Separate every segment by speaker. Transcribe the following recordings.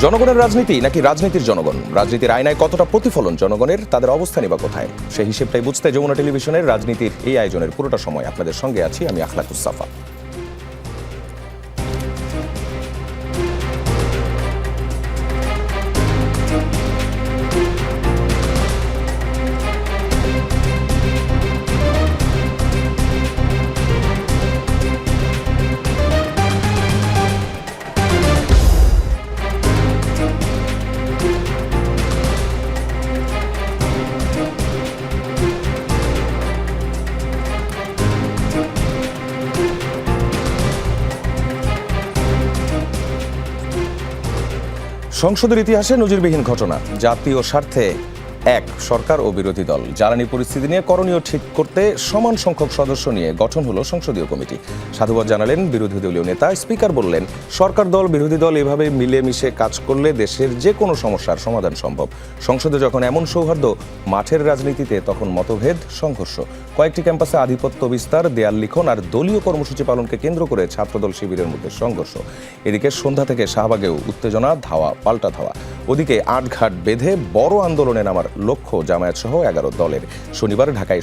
Speaker 1: জনগণের রাজনীতি নাকি রাজনীতির জনগণ? রাজনীতির আয়নায় কতটা প্রতিফলন জনগণের, তাদের অবস্থানই বা কোথায়? সেই হিসেবটাই বুঝতে যমুনা টেলিভিশনের রাজনীতির এই আয়োজনের পুরোটা সময় আপনাদের সঙ্গে আছি আমি আখলাকুস সাফা। সংসদের ইতিহাসে নজিরবিহীন ঘটনা। জাতীয় স্বার্থে এক সরকার ও বিরোধী দল জ্বালানি পরিস্থিতি নিয়ে করণীয় ঠিক করতে সমান সংখ্যক সদস্য নিয়ে গঠন হলো সংসদীয় কমিটি। সাধুবাদ জানালেন বিরোধী দলীয় নেতা। স্পিকার বললেন, সরকার দল বিরোধী দল এভাবে মিলেমিশে কাজ করলে দেশের যে কোনো সমস্যার সমাধান সম্ভব। সংসদে যখন এমন সৌহার্দ্য, মাঠের রাজনীতিতে তখন মতভেদ, সংঘর্ষ। কয়েকটি ক্যাম্পাসে আধিপত্য বিস্তার, দেয়াল লিখন আর দলীয় কর্মসূচি পালনকে কেন্দ্র করে ছাত্রদল শিবিরের মধ্যে সংঘর্ষ। এদিকে সন্ধ্যা থেকে শাহবাগেও উত্তেজনা, ধাওয়া পাল্টা ধাওয়া। ওদিকে আটঘাট বেঁধে বড় আন্দোলনে নামার লক্ষ্য জামায়াত সহ 11 দলের। শনিবার ঢাকায়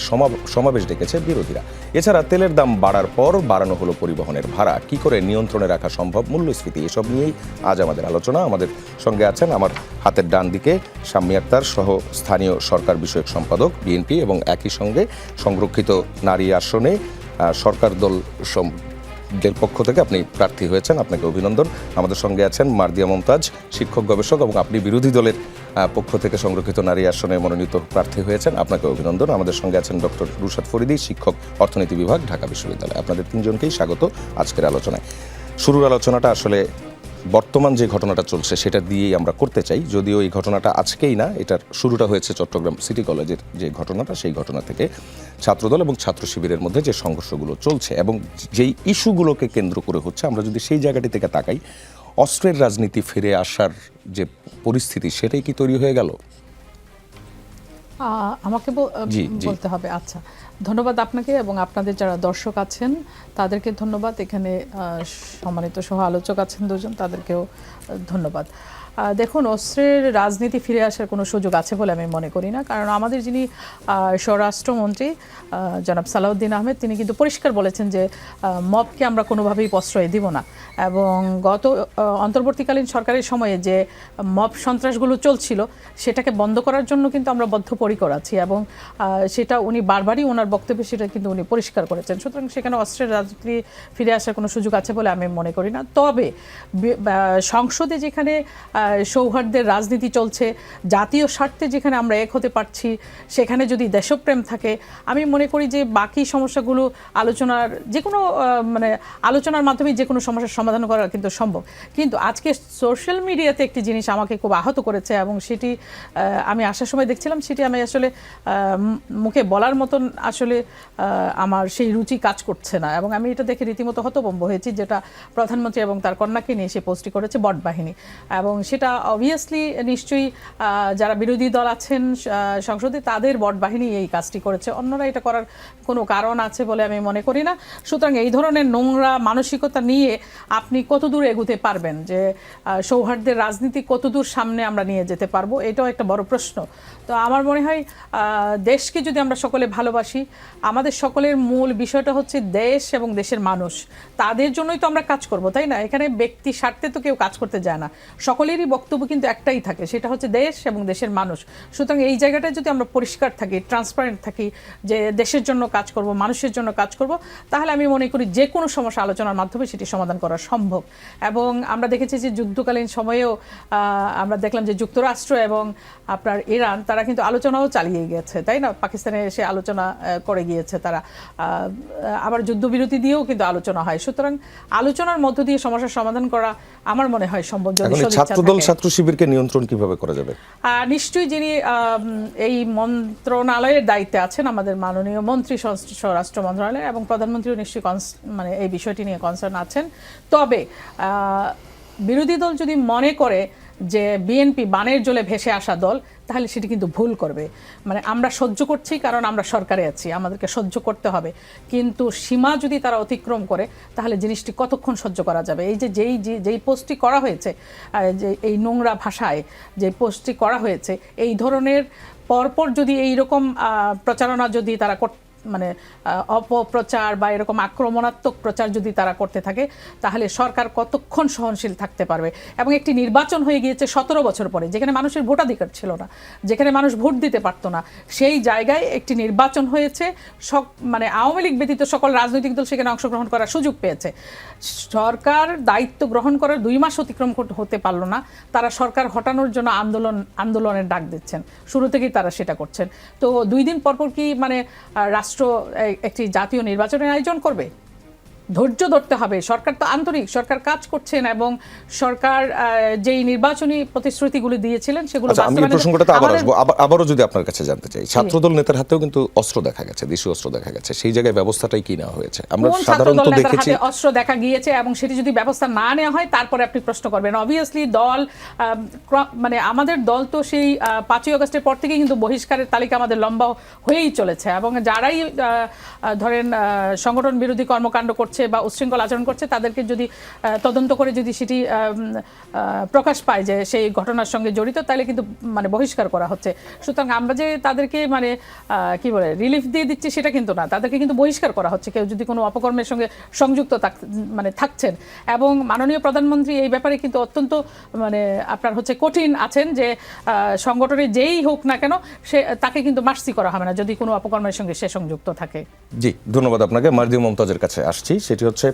Speaker 1: সমাবেশ ডেকেছে বিরোধীরা। এছাড়া তেলের দাম বাড়ার পর বাড়ানো হলো পরিবহনের ভাড়া। কি করে নিয়ন্ত্রণে রাখা সম্ভব মূল্যস্ফীতি, এসব নিয়েই আজ আমাদের আলোচনা। আমাদের সঙ্গে আছেন আমার হাতের ডান দিকে শাম্মী আক্তার সহ স্থানীয় সরকার বিষয়ক সম্পাদক বিএনপি এবং একই সঙ্গে সংরক্ষিত নারী আসনে সরকার দল দের পক্ষ থেকে আপনি প্রার্থী হয়েছেন, আপনাকে অভিনন্দন। আমাদের সঙ্গে আছেন মার্দিয়া মমতাজ, শিক্ষক গবেষক, এবং আপনি বিরোধী দলের পক্ষ থেকে সংরক্ষিত নারী আসনে মনোনীত প্রার্থী হয়েছেন, আপনাকে অভিনন্দন। আমাদের সঙ্গে আছেন ডক্টর রুশাদ ফরিদী, শিক্ষক, অর্থনীতি বিভাগ, ঢাকা বিশ্ববিদ্যালয়। আপনাদের তিনজনকেই স্বাগত আজকের আলোচনায়। শুরুর আলোচনাটা আসলে বর্তমান যে ঘটনাটা চলছে সেটা দিয়েই আমরা করতে চাই, যদিও এই ঘটনাটা আজকেই না, এটার শুরুটা হয়েছে চট্টগ্রাম সিটি কলেজের যে ঘটনাটা, সেই ঘটনা থেকে ছাত্রদল এবং ছাত্র শিবিরের মধ্যে যে সংঘর্ষগুলো চলছে এবং যেই ইস্যুগুলোকে কেন্দ্র করে হচ্ছে, আমরা যদি সেই জায়গাটি থেকে তাকাই, অস্ত্রের রাজনীতি ফিরে আসার যে পরিস্থিতি সেটাই কি তৈরি হয়ে গেল?
Speaker 2: আমাকে বলতে হবে। আচ্ছা, ধন্যবাদ আপনাকে এবং আপনাদের যারা দর্শক আছেন তাদেরকে ধন্যবাদ। এখানে সম্মানিত সহ আলোচক আছেন দুজন, তাদেরকেও ধন্যবাদ। দেখুন, অস্ত্রের রাজনীতি ফিরে আসার কোনো সুযোগ আছে বলে আমি মনে করি না, কারণ আমাদের যিনি স্বরাষ্ট্রমন্ত্রী জনাব সালাউদ্দিন আহমেদ, তিনি কিন্তু পরিষ্কার বলেছেন যে মবকে আমরা কোনোভাবেই প্রশ্রয় দিব না। এবং গত অন্তর্বর্তীকালীন সরকারের সময়ে যে মব সন্ত্রাসগুলো চলছিল সেটাকে বন্ধ করার জন্য কিন্তু আমরা বদ্ধপরিকর আছি, এবং সেটা উনি বারবারই ওনার বক্তব্যে সেটা কিন্তু উনি পরিষ্কার করেছেন। সুতরাং সেখানে অস্ত্রের রাজনীতি ফিরে আসার কোনো সুযোগ আছে বলে আমি মনে করি না। তবে সংসদে যেখানে সৌহার্দ্যের রাজনীতি চলছে, জাতীয় স্বার্থে যেখানে আমরা এক হতে পারছি, সেখানে যদি দেশপ্রেম থাকে, আমি মনে করি যে বাকি সমস্যাগুলো আলোচনার আলোচনার মাধ্যমে যে কোনো সমস্যার সমাধান করা কিন্তু সম্ভব। কিন্তু আজকে সোশ্যাল মিডিয়াতে একটি জিনিস আমাকে খুব আহত করেছে, এবং সেটি আমি আসার সময় দেখছিলাম, সেটি আমি আসলে মুখে বলার মতন আসলে আমার সেই রুচি কাজ করছে না, এবং আমি এটা দেখে রীতিমতো হতভম্ব হয়েছি, যেটা প্রধানমন্ত্রী এবং তার কন্যাকে নিয়ে সে পোস্টটি করেছে বট বাহিনী। এবং সেটা অবভিয়াসলি নিশ্চয়ই যারা বিরোধী দল আছেন সংসদে তাদের বট বাহিনী এই কাজটি করেছে, অন্যরা এটা করার কোনো কারণ আছে বলে আমি মনে করি না। সুতরাং এই ধরনের নোংরা মানসিকতা নিয়ে আপনি কতদূর এগোতে পারবেন, যে সৌহার্দ্যের রাজনীতি কতদূর সামনে আমরা নিয়ে যেতে পারবো, এটাও একটা বড় প্রশ্ন। তো আমার মনে হয় দেশকে যদি আমরা সকলে ভালোবাসি, আমাদের সকলের মূল বিষয়টা হচ্ছে দেশ এবং দেশের মানুষ, তাদের জন্যই তো আমরা কাজ করব, তাই না? এখানে ব্যক্তি স্বার্থে তো কেউ কাজ করতে যায় না, সকলেরই বক্তব্য কিন্তু একটাই থাকে, সেটা হচ্ছে দেশ এবং দেশের মানুষ। সুতরাং এই জায়গাটায় যদি আমরা পরিষ্কার থাকি, ট্রান্সপারেন্ট থাকি, যে দেশের জন্য কাজ করব, মানুষের জন্য কাজ করব, তাহলে আমি মনে করি যে কোনো সমস্যা আলোচনার মাধ্যমে সেটি সমাধান করা সম্ভব। এবং আমরা দেখেছি যে যুদ্ধকালীন সময়েও আমরা দেখলাম যে যুক্তরাষ্ট্র এবং আপনার ইরান, তারা কিন্তু আলোচনাও চালিয়ে গিয়েছে, তাই না? পাকিস্তানে এসে আলোচনা করে গিয়েছে তারা, আবার যুদ্ধবিরতি দিয়েও কিন্তু আলোচনা হয়। সুতরাং আলোচনার মধ্য দিয়ে সমস্যার সমাধান করা আমার মনে হয় সম্ভব।
Speaker 1: ছাত্রদল ছাত্র শিবিরকে নিয়ন্ত্রণ কিভাবে করা যাবে?
Speaker 2: নিশ্চয়ই যিনি এই মন্ত্রণালয়ের দায়িত্বে আছেন, আমাদের মাননীয় মন্ত্রী স্বরাষ্ট্র মন্ত্রণালয়, এবং প্রধানমন্ত্রীও নিশ্চয়ই এই বিষয়টি নিয়ে কনসার্ন আছেন। তবে বিরোধী দল যদি মনে করে যে বিএনপি বানের জলে ভেসে আসা দল, তাহলে সেটি কিন্তু ভুল করবে। মানে আমরা সহ্য করছি কারণ আমরা সরকারে আছি, আমাদেরকে সহ্য করতে হবে, কিন্তু সীমা যদি তারা অতিক্রম করে তাহলে জিনিসটি কতক্ষণ সহ্য করা যাবে? এই যে যেই পোস্টটি করা হয়েছে, যে এই নোংরা ভাষায় যে পোস্টটি করা হয়েছে, এই ধরনের পরপর যদি এইরকম প্রচারণা যদি তারা মানে অপপ্রচার বা এরকম আক্রমণাত্মক প্রচার যদি তারা করতে থাকে, তাহলে সরকার কতক্ষণ সহনশীল থাকতে পারবে? এবং একটি নির্বাচন হয়ে গিয়েছে 17 বছর পরে, যেখানে মানুষের ভোটাধিকার ছিল না, যেখানে মানুষ ভোট দিতে পারতো না, সেই জায়গায় একটি নির্বাচন হয়েছে। মানে আওয়ামী লীগ ব্যতীত সকল রাজনৈতিক দল সেখানে অংশগ্রহণ করার সুযোগ পেয়েছে। সরকার দায়িত্ব গ্রহণ করার 2 মাস অতিক্রম হতে পারলো না, তারা সরকার হটানোর জন্য আন্দোলনের ডাক দিচ্ছেন। শুরু থেকেই তারা সেটা করছেন। তো 2 দিন পরপর কি মানে রাষ্ট্র একটি জাতীয় নির্বাচনের আয়োজন করবে? ধৈর্য ধরতে হবে। সরকার তো আন্তরিক, সরকার কাজ করছেন এবং সরকার যেই নির্বাচনী প্রতিশ্রুতিগুলো দিয়েছিলেন সেগুলো
Speaker 1: আমি এই প্রসঙ্গটাতে আবারও যদি আপনার কাছে জানতে চাই, ছাত্রদল নেতার হাতেও কিন্তু অস্ত্র দেখা গেছে, দেশীয় অস্ত্র দেখা গেছে, সেই জায়গায় ব্যবস্থাটাই কি নেওয়া হয়েছে? আমরা সাধারণত দেখেছি
Speaker 2: অস্ত্র দেখা গিয়েছে, এবং সেটি যদি ব্যবস্থা না নেওয়া হয় তারপরে আপনি প্রশ্ন করবেন। অবভিয়াসলি দল মানে আমাদের দল তো সেই 5ই আগস্টের পর থেকেই কিন্তু বহিষ্কারের তালিকা আমাদের লম্বা হয়েই চলেছে, এবং যারাই ধরেন সংগঠন বিরোধী কর্মকাণ্ড করছে বা উচ্ছৃঙ্খল আচরণ করছে, তাদেরকে যদি তদন্ত করে যদি সেটি প্রকাশ পায় যে সেই ঘটনার সঙ্গে জড়িত, তাহলে কিন্তু মানে বহিষ্কার করা হচ্ছে। সুতরাং আমরা যে তাদেরকে মানে কি বলে রিলিফ দিয়ে দিচ্ছি সেটা কিন্তু না, তাদেরকে কিন্তু বহিষ্কার করা হচ্ছে কেউ যদি কোনো অপকর্মের সঙ্গে সংযুক্ত মানে থাকছেন। এবং মাননীয় প্রধানমন্ত্রী এই ব্যাপারে কিন্তু অত্যন্ত মানে আপনার হচ্ছে কঠিন আছেন, যে সংগঠনে যেই হোক না কেন সে তাকে কিন্তু মার্সি করা হবে না যদি কোনো অপকর্মের সঙ্গে সে সংযুক্ত থাকে।
Speaker 1: জি, ধন্যবাদ আপনাকে। মার্জি মমতাজের কাছে আসছি। সেটি হচ্ছে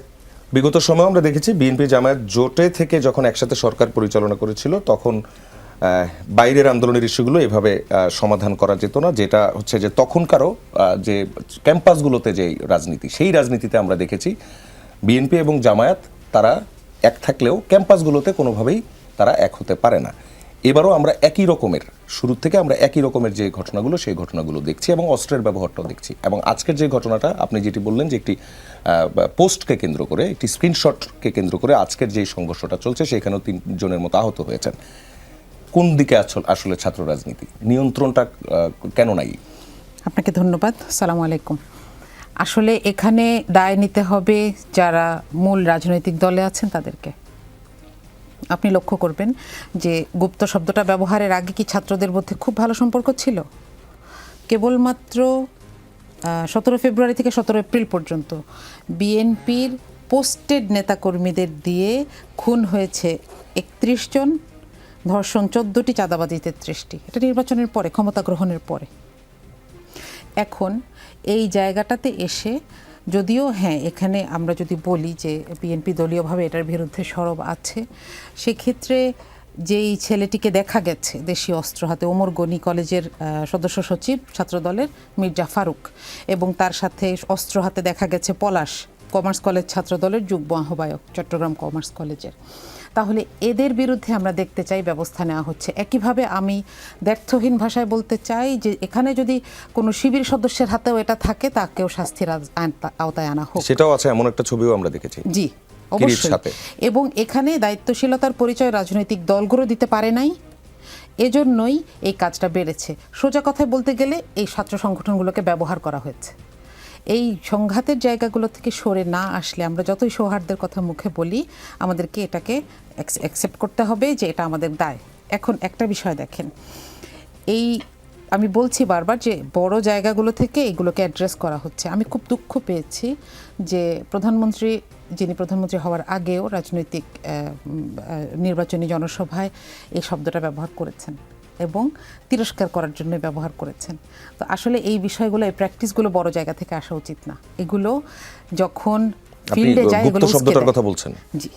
Speaker 1: বিগত সময় আমরা দেখেছি বিএনপি জামায়াত জোটে থেকে যখন একসাথে সরকার পরিচালনা করেছিল, তখন বাইরের আন্দোলনের ইস্যুগুলো এভাবে সমাধান করা যেত না, যেটা হচ্ছে যে তখনকারও যে ক্যাম্পাসগুলোতে যে রাজনীতি, সেই রাজনীতিতে আমরা দেখেছি বিএনপি এবং জামায়াত তারা এক থাকলেও ক্যাম্পাসগুলোতে কোনোভাবেই তারা এক হতে পারে না। এবারও আমরা একই রকমের, শুরু থেকে আমরা একই রকমের যে ঘটনাগুলো, সেই ঘটনাগুলো দেখছি এবং অস্ত্রের ব্যবহারটাও দেখছি। এবং আজকের যে ঘটনাটা আপনি যেটি বললেন, যে একটি পোস্টকে কেন্দ্র করে, একটি স্ক্রিনশটকে কেন্দ্র করে আজকের যে সংঘর্ষটা চলছে, সেখানেও 3 জনের মতো আহত হয়েছেন। কোন দিকে আসলে ছাত্র রাজনীতি নিয়ন্ত্রণটা কেন নাই?
Speaker 3: আপনাকে ধন্যবাদ। আসসালামু আলাইকুম। আসলে এখানে দায় নিতে হবে যারা মূল রাজনৈতিক দলে আছেন তাদেরকে। আপনি লক্ষ্য করবেন যে গুপ্ত শব্দটা ব্যবহারের আগে কি ছাত্রদের মধ্যে খুব ভালো সম্পর্ক ছিল? কেবলমাত্র 17 ফেব্রুয়ারি থেকে 17 এপ্রিল পর্যন্ত বিএনপির পোস্টেড নেতাকর্মীদের দিয়ে খুন হয়েছে 31 জন, ধর্ষণ 14টি, চাঁদাবাজি 33টি। এটা নির্বাচনের পরে, ক্ষমতা গ্রহণের পরে। এখন এই জায়গাটাতে এসে যদিও হ্যাঁ, এখানে আমরা যদি বলি যে বিএনপি দলীয়ভাবে এটার বিরুদ্ধে সরব আছে, সেক্ষেত্রে যেই ছেলেটিকে দেখা গেছে দেশীয় অস্ত্র হাতে, ওমর গনি কলেজের সদস্য সচিব ছাত্রদলের মির্জা ফারুক, এবং তার সাথে অস্ত্র হাতে দেখা গেছে পলাশ, কমার্স কলেজ ছাত্রদলের যুগ্ম আহ্বায়ক চট্টগ্রাম কমার্স কলেজের। তাহলে এদের বিরুদ্ধে আমরা দেখতে চাই ব্যবস্থা নেওয়া হচ্ছে। একইভাবে আমি দ্ব্যর্থহীন ভাষায় বলতে চাই যে এখানে যদি কোনো শিবির সদস্যের হাতেও এটা থাকে, তাকেও শাস্তির আওতায় আনা হোক।
Speaker 1: সেটাও আছে, এমন একটা ছবিও আমরা দেখেছি।
Speaker 3: জি, অবশ্যই। এবং এখানে দায়িত্বশীলতার পরিচয় রাজনৈতিক দলগুলো দিতে পারে নাই, এজন্যই এই কাজটা বেড়েছে। সোজা কথায় বলতে গেলে এই ছাত্র সংগঠনগুলোকে ব্যবহার করা হয়েছে। এই সংঘাতের জায়গাগুলো থেকে সরে না আসলে, আমরা যতই সৌহার্দ্যের কথা মুখে বলি, আমাদেরকে এটাকে অ্যাকসেপ্ট করতে হবে যে এটা আমাদের দায়। এখন একটা বিষয় দেখেন, এই আমি বলছি বারবার যে বড় জায়গাগুলো থেকে এগুলোকে অ্যাড্রেস করা হচ্ছে। আমি খুব দুঃখ পেয়েছি যে প্রধানমন্ত্রী, যিনি প্রধানমন্ত্রী হওয়ার আগেও রাজনৈতিক নির্বাচনী জনসভায় এই শব্দটা ব্যবহার করেছেন এবং তিরস্কার করার জন্য ব্যবহার করেছেন। তো আসলে এই বিষয়গুলো, এই প্র্যাকটিসগুলো বড় জায়গা থেকে আসা উচিত না। এগুলো যখন ফিল্ডে যায়, এগুলো
Speaker 1: শব্দটার কথা বলছেন।
Speaker 3: জি,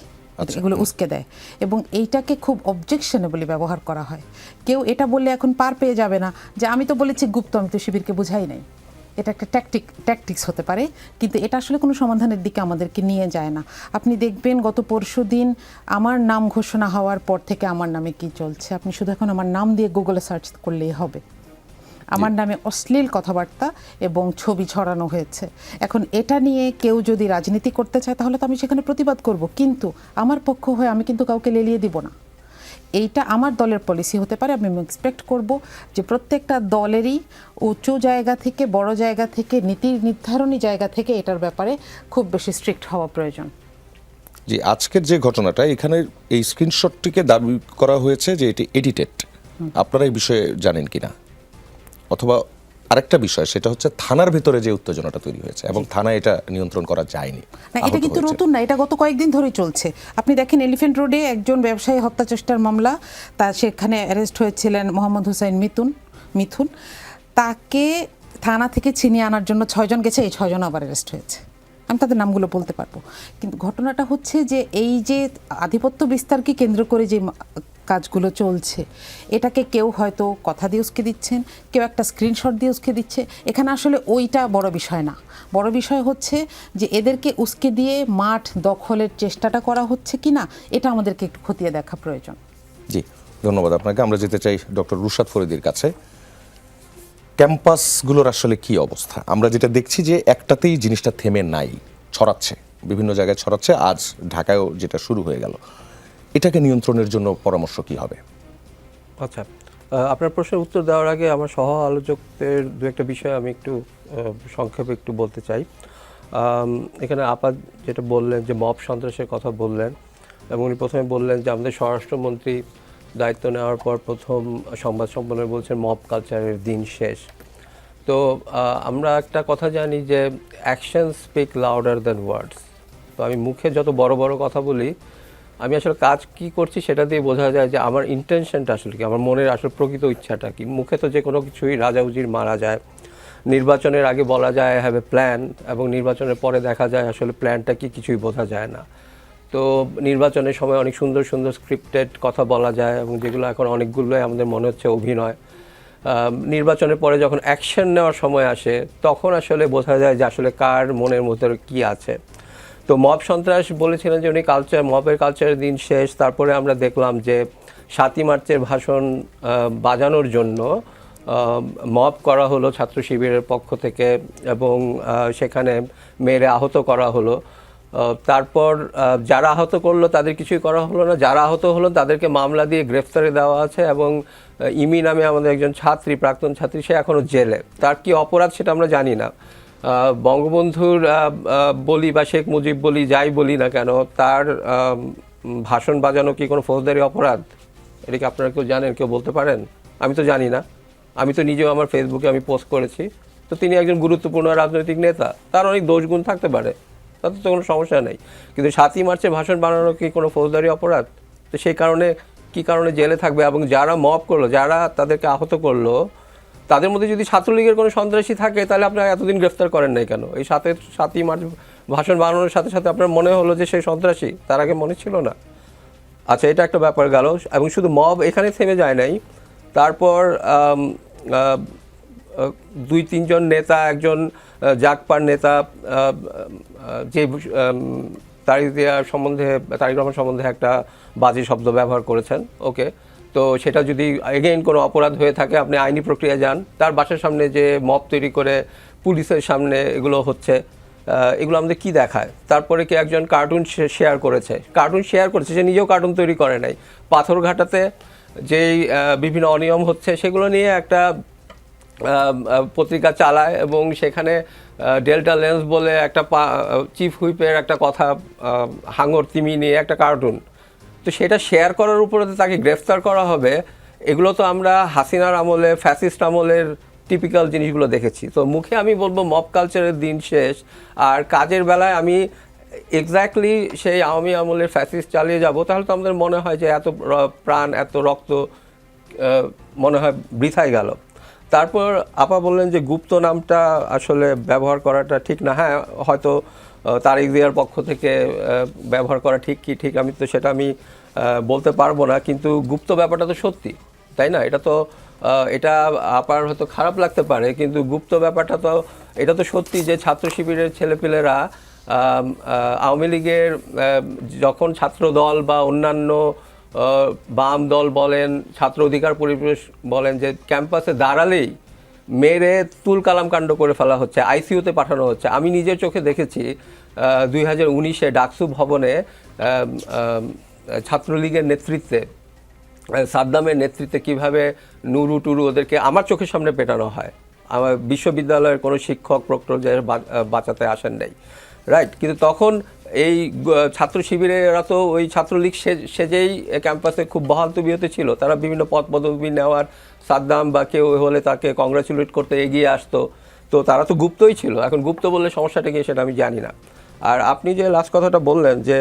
Speaker 3: এগুলো উস্কে দেয় এবং এইটাকে খুব অবজেকশনেবলি ব্যবহার করা হয়। কেউ এটা বললে এখন পার পেয়ে যাবে না যে আমি তো বলেছি গুপ্ত, আমি তো শিবিরকে বুঝাই নাই। এটা একটা ট্যাকটিক্স হতে পারে, কিন্তু এটা আসলে কোনো সমাধানের দিকে আমাদেরকে নিয়ে যায় না। আপনি দেখবেন গত পরশুদিন আমার নাম ঘোষণা হওয়ার পর থেকে আমার নামে কি চলছে, আপনি শুধু এখন আমার নাম দিয়ে গুগলে সার্চ করলেই হবে। আমার নামে অশ্লীল কথাবার্তা এবং ছবি ছড়ানো হয়েছে। এখন এটা নিয়ে কেউ যদি রাজনীতি করতে চায় তাহলে তো আমি সেখানে প্রতিবাদ করব, কিন্তু আমার পক্ষ হয়ে আমি কিন্তু কাউকে লেলিয়ে দিব না। এইটা আমার দলের পলিসি হতে পারে। আমি এক্সপেক্ট করব যে প্রত্যেকটা দলেরই উঁচু জায়গা থেকে, বড় জায়গা থেকে, নীতি নির্ধারণী জায়গা থেকে এটার ব্যাপারে খুব বেশি স্ট্রিক্ট হওয়া প্রয়োজন।
Speaker 1: জি, আজকের যে ঘটনাটা, এখানে এই স্ক্রিনশটটিকে দাবি করা হয়েছে যে এটি এডিটেড। আপনারা এই বিষয়ে জানেন কিনা? অথবা আরেকটা বিষয়, সেটা হচ্ছে থানার ভেতরে যে উত্তেজনাটা তৈরি হয়েছে এবং থানায় এটা নিয়ন্ত্রণ করা যায়নি।
Speaker 3: না, এটা কিন্তু নতুন না, এটা গত কয়েকদিন ধরেই চলছে। আপনি দেখেন এলিফ্যান্ট রোডে একজন ব্যবসায়ী হত্যা চেষ্টার মামলা, সেখানে অ্যারেস্ট হয়েছিলেন মোহাম্মদ হুসাইন মিথুন। তাকে থানা থেকে ছিনিয়ে আনার জন্য 6 জন গেছে, এই 6 জন আবার অ্যারেস্ট হয়েছে। আমি তাদের নামগুলো বলতে পারবো, কিন্তু ঘটনাটা হচ্ছে যে এই যে আধিপত্য বিস্তারকে কেন্দ্র করে যে কাজগুলো চলছে, এটাকে কেউ হয়তো কথা দিয়ে উস্কে দিচ্ছেন, কেউ একটা স্ক্রিনশট দিয়ে উস্কে দিচ্ছে। এখানে আসলে ওইটা বড় বিষয় না। বড় বিষয় হচ্ছে যে এদেরকে উস্কে দিয়ে মাঠ দখলের চেষ্টাটা করা হচ্ছে কিনা, এটা আমাদেরকে একটু খতিয়ে দেখা প্রয়োজন।
Speaker 1: জি, ধন্যবাদ আপনাকে। আমরা যেতে চাই ডক্টর রুশাদ ফরিদির কাছে। ক্যাম্পাসগুলোর আসলে কি অবস্থা? আমরা যেটা দেখছি যে একটাতেই জিনিসটা থেমে নাই, ছড়াচ্ছে, বিভিন্ন জায়গায় ছড়াচ্ছে। আজ ঢাকায়ও যেটা শুরু হয়ে গেল, এটাকে নিয়ন্ত্রণের জন্য পরামর্শ কি হবে?
Speaker 4: আচ্ছা, আপনার প্রশ্নের উত্তর দেওয়ার আগে আমার সহ আলোচকদের দু একটা বিষয় আমি একটু সংক্ষেপে একটু বলতে চাই। এখানে আপা যেটা বললেন যে মব সন্ত্রাসের কথা বললেন, এবং উনি প্রথমে বললেন যে আমাদের স্বরাষ্ট্রমন্ত্রী দায়িত্ব নেওয়ার পর প্রথম সংবাদ সম্মেলনে বলছেন মব কালচারের দিন শেষ। তো আমরা একটা কথা জানি যে অ্যাকশন স্পিক লাউডার দ্যান ওয়ার্ডস। তো আমি মুখে যত বড় বড় কথা বলি, আমি আসলে কাজ কি করছি সেটা দিয়ে বোঝা যায় যে আমার ইন্টেনশনটা আসলে কি, আমার মনের আসলে প্রকৃত ইচ্ছাটা কি। মুখে তো যে কোনো কিছুই রাজা উজির মারা যায়, নির্বাচনের আগে বলা যায় হ্যাভ এ প্ল্যান, এবং নির্বাচনের পরে দেখা যায় আসলে প্ল্যানটা কি কিছুই বোঝা যায় না। তো নির্বাচনের সময় অনেক সুন্দর সুন্দর স্ক্রিপ্টেড কথা বলা যায়, এবং যেগুলো এখন অনেকগুলোই আমাদের মনে হচ্ছে অভিনয়। নির্বাচনের পরে যখন অ্যাকশন নেওয়ার সময় আসে, তখন আসলে বোঝা যায় যে আসলে কার মনের মধ্যে কি আছে। তো মব সন্ত্রাস বলেছিলেন যে উনি মবের কালচারের দিন শেষ। তারপরে আমরা দেখলাম যে 7ই মার্চের ভাষণ বাজানোর জন্য মব করা হলো ছাত্র শিবিরের পক্ষ থেকে, এবং সেখানে মেরে আহত করা হলো। তারপর যারা আহত করলো তাদের কিছুই করা হলো না, যারা আহত হলো তাদেরকে মামলা দিয়ে গ্রেফতারে দেওয়া আছে, এবং ইমি নামে আমাদের একজন ছাত্রী, প্রাক্তন ছাত্রী, সে এখনও জেলে। তার কি অপরাধ সেটা আমরা জানি না। বঙ্গবন্ধুর বলি বা শেখ মুজিব বলি, যাই বলি না কেন, তার ভাষণ বাজানো কি কোনো ফৌজদারি অপরাধ? এটা কি আপনারা কেউ জানেন, কেউ বলতে পারেন? আমি তো জানি না। আমি তো নিজেও আমার ফেসবুকে আমি পোস্ট করেছি। তো তিনি একজন গুরুত্বপূর্ণ রাজনৈতিক নেতা, তার অনেক দোষগুণ থাকতে পারে, তাতে তো কোনো সমস্যা নেই। কিন্তু 7ই মার্চে ভাষণ বানানো কি কোনো ফৌজদারি অপরাধ? তো সেই কারণে কি কারণে জেলে থাকবে? এবং যারা মব করলো, যারা তাদেরকে আহত করলো, তাদের মধ্যে যদি ছাত্রলীগের কোনো সন্ত্রাসী থাকে, তাহলে আপনারা এতদিন গ্রেফতার করেন নাই কেন? এই 7ই মার্চ ভাষণ বানানোর সাথে সাথে আপনার মনে হলো যে সেই সন্ত্রাসী, তার আগে মনে ছিল না? আচ্ছা, এটা একটা ব্যাপার গেল। এবং শুধু মব এখানে থেমে যায় নাই। তারপর 2-3 জন নেতা, একজন জাগপার নেতা যে তারিক রহমান সম্বন্ধে একটা বাজে শব্দ ব্যবহার করেছেন, ওকে, তো সেটা যদি এগেইন কোনো অপরাধ হয়ে থাকে, আপনি আইনি প্রক্রিয়া যান। তার বাসার সামনে যে মব তৈরি করে পুলিশের সামনে এগুলো হচ্ছে, এগুলো আমাদের কি দেখায়? তারপরে কি একজন কার্টুন শেয়ার করেছে, সে নিজেও কার্টুন তৈরি করে নাই। পাথরঘাটাতে যেই বিভিন্ন অনিয়ম হচ্ছে সেগুলো নিয়ে একটা পত্রিকা চালায়, এবং সেখানে ডেল্টা লেন্স বলে একটা চিফ হুইপের একটা কথা, হাঙর তিমি নিয়ে একটা কার্টুন, তো সেটা শেয়ার করার উপরে তাকে গ্রেফতার করা হবে। এগুলো তো আমরা হাসিনার আমলে, ফ্যাসিস্ট আমলের টিপিক্যাল জিনিসগুলো দেখেছি। তো মুখে আমি বলবো মব কালচারের দিন শেষ, আর কাজের বেলায় আমি এক্স্যাক্টলি সেই আওয়ামী আমলের ফ্যাসিস্ট চালিয়ে যাব, তাহলে তো আমাদের মনে হয় যে এত প্রাণ, এত রক্ত মনে হয় বৃথাই গেল। তারপর আপা বললেন যে গুপ্ত নামটা আসলে ব্যবহার করাটা ঠিক না। হ্যাঁ, হয়তো তারেক জিয়ার পক্ষ থেকে ব্যবহার করা ঠিক কি ঠিক আমি তো সেটা আমি বলতে পারবো না, কিন্তু গুপ্ত ব্যাপারটা তো সত্যি, তাই না? এটা আপার হয়তো খারাপ লাগতে পারে, কিন্তু গুপ্ত ব্যাপারটা তো এটা তো সত্যি যে ছাত্র শিবিরের ছেলেপেলেরা আওয়ামী লীগের যখন ছাত্র দল বা অন্যান্য বাম দল বলেন, ছাত্র অধিকার পরিবেশ বলেন, যে ক্যাম্পাসে দাঁড়ালেই মেরে তুল কালাম কাণ্ড করে ফেলা হচ্ছে, আইসিইউতে পাঠানো হচ্ছে। আমি নিজের চোখে দেখেছি 2019-এ ডাকসু ভবনে ছাত্রলীগের নেতৃত্বে সাদ্দামের নেতৃত্বে কিভাবে নুরু টুরু ওদেরকে আমার চোখের সামনে পেটানো হয়। আমার বিশ্ববিদ্যালয়ের কোনো শিক্ষক প্রক্টর বাঁচাতে আসেন নাই, রাইট? কিন্তু তখন এই ছাত্র শিবিরেরা তো ওই ছাত্রলীগ সেজেই ক্যাম্পাসে খুব বহাল তবিয়তে ছিল। তারা বিভিন্ন পদ পদবি নেওয়ার, সাদ্দাম বা কেউ হলে তাকে কংগ্রাচুলেট করতে এগিয়ে আসতো। তো তারা তো গুপ্তই ছিল। এখন গুপ্ত বললে সমস্যাটা কি সেটা আমি জানি না। আর আপনি যে লাস্ট কথাটা বললেন যে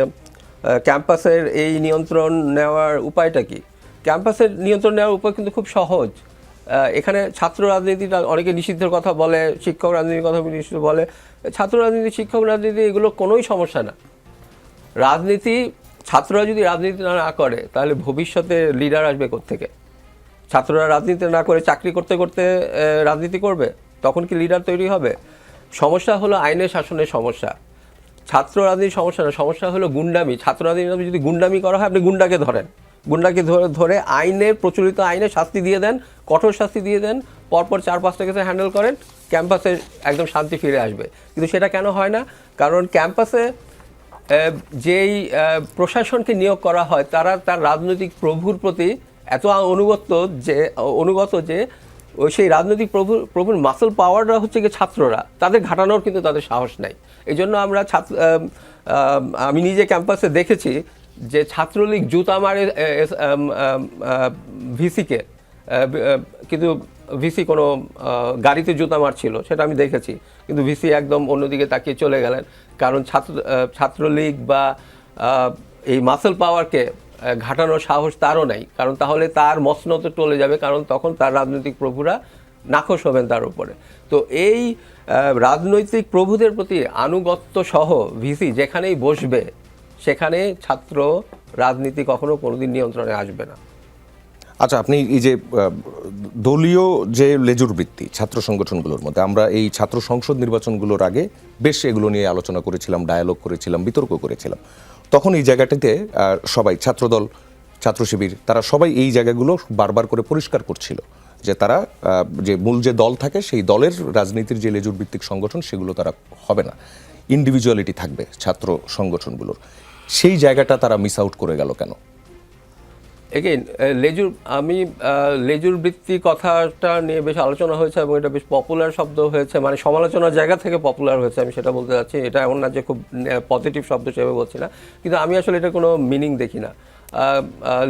Speaker 4: ক্যাম্পাসের এই নিয়ন্ত্রণ নেওয়ার উপায়টা কি, ক্যাম্পাসের নিয়ন্ত্রণ নেওয়ার উপায় কিন্তু খুব সহজ। এখানে ছাত্র রাজনীতিটা অনেকে নিষিদ্ধের কথা বলে, শিক্ষক রাজনীতির কথা নিষিদ্ধ বলে। ছাত্র রাজনীতি, শিক্ষক রাজনীতি এগুলো কোনোই সমস্যা না। রাজনীতি, ছাত্ররা যদি রাজনীতি না করে তাহলে ভবিষ্যতে লিডার আসবে কোত্থেকে? ছাত্ররা রাজনীতি না করে চাকরি করতে করতে রাজনীতি করবে, তখন কি লিডার তৈরি হবে? সমস্যা হলো আইনের শাসনের সমস্যা, ছাত্র রাজনীতির সমস্যা না। সমস্যা হলো গুন্ডামি। ছাত্র রাজনীতি যদি গুন্ডামি করা হয়, আপনি গুন্ডাকে ধরেন, গুন্ডাকে ধরে আইনের, প্রচলিত আইনে শাস্তি দিয়ে দেন, কঠোর শাস্তি দিয়ে দেন, পরপর 4-5টা কেসে হ্যান্ডেল করেন, ক্যাম্পাসে একদম শান্তি ফিরে আসবে। কিন্তু সেটা কেন হয় না? কারণ ক্যাম্পাসে যেই প্রশাসনকে নিয়োগ করা হয় তারা তার রাজনৈতিক প্রভুর প্রতি এত অনুগত যে ওই সেই রাজনৈতিক প্রভুর মাসল পাওয়াররা হচ্ছে গিয়ে ছাত্ররা, তাদের ঘাটানোর কিন্তু তাদের সাহস নাই। এই জন্য আমরা আমি নিজে ক্যাম্পাসে দেখেছি যে ছাত্রলীগ জুতা মারে ভিসিকে, কিন্তু ভিসি কোনো গাড়িতে জুতা মারছিল সেটা আমি দেখেছি, কিন্তু ভিসি একদম অন্যদিকে তাকিয়ে চলে গেলেন। কারণ ছাত্রলীগ বা এই মাসল পাওয়ারকে ঘাটানোর সাহস তারও নাই, কারণ তাহলে তার মসনদ টলে যাবে, কারণ তখন তার রাজনৈতিক প্রভুরা নাখোশ হবেন তার উপরে। তো এই রাজনৈতিক প্রভুদের প্রতি আনুগত্য সহ ভিসি যেখানেই বসবে সেখানে ছাত্র রাজনীতি কখনো কোনোদিন নিয়ন্ত্রণে আসবে না।
Speaker 1: আচ্ছা, আপনি এই যে দলীয় যে লেজুর বৃত্তি ছাত্র সংগঠনগুলোর মধ্যে, আমরা এই ছাত্র সংসদ নির্বাচনগুলোর আগে বেশ এগুলো নিয়ে আলোচনা করেছিলাম, ডায়ালগ করেছিলাম, বিতর্ক করেছিলাম। তখন এই জায়গাটিতে সবাই, ছাত্রদল, ছাত্র শিবির, তারা সবাই এই জায়গাগুলো বারবার করে পরিষ্কার করছিল যে তারা যে মূল যে দল থাকে সেই দলের রাজনীতির যে লেজুর ভিত্তিক সংগঠন সেগুলো তারা হবে না, ইন্ডিভিজুয়ালিটি থাকবে ছাত্র সংগঠনগুলোর। সেই জায়গাটা তারা মিস আউট করে গেল কেন?
Speaker 4: এগেইন লেজুর বৃত্তি কথাটা নিয়ে বেশ আলোচনা হয়েছে এবং এটা বেশ পপুলার শব্দ হয়েছে, মানে সমালোচনার জায়গা থেকে পপুলার হয়েছে, আমি সেটা বলতে চাচ্ছি। এটা এমন না যে খুব পজিটিভ শব্দ হিসেবে বলছি না, কিন্তু আমি আসলে এটা কোনো মিনিং দেখি না।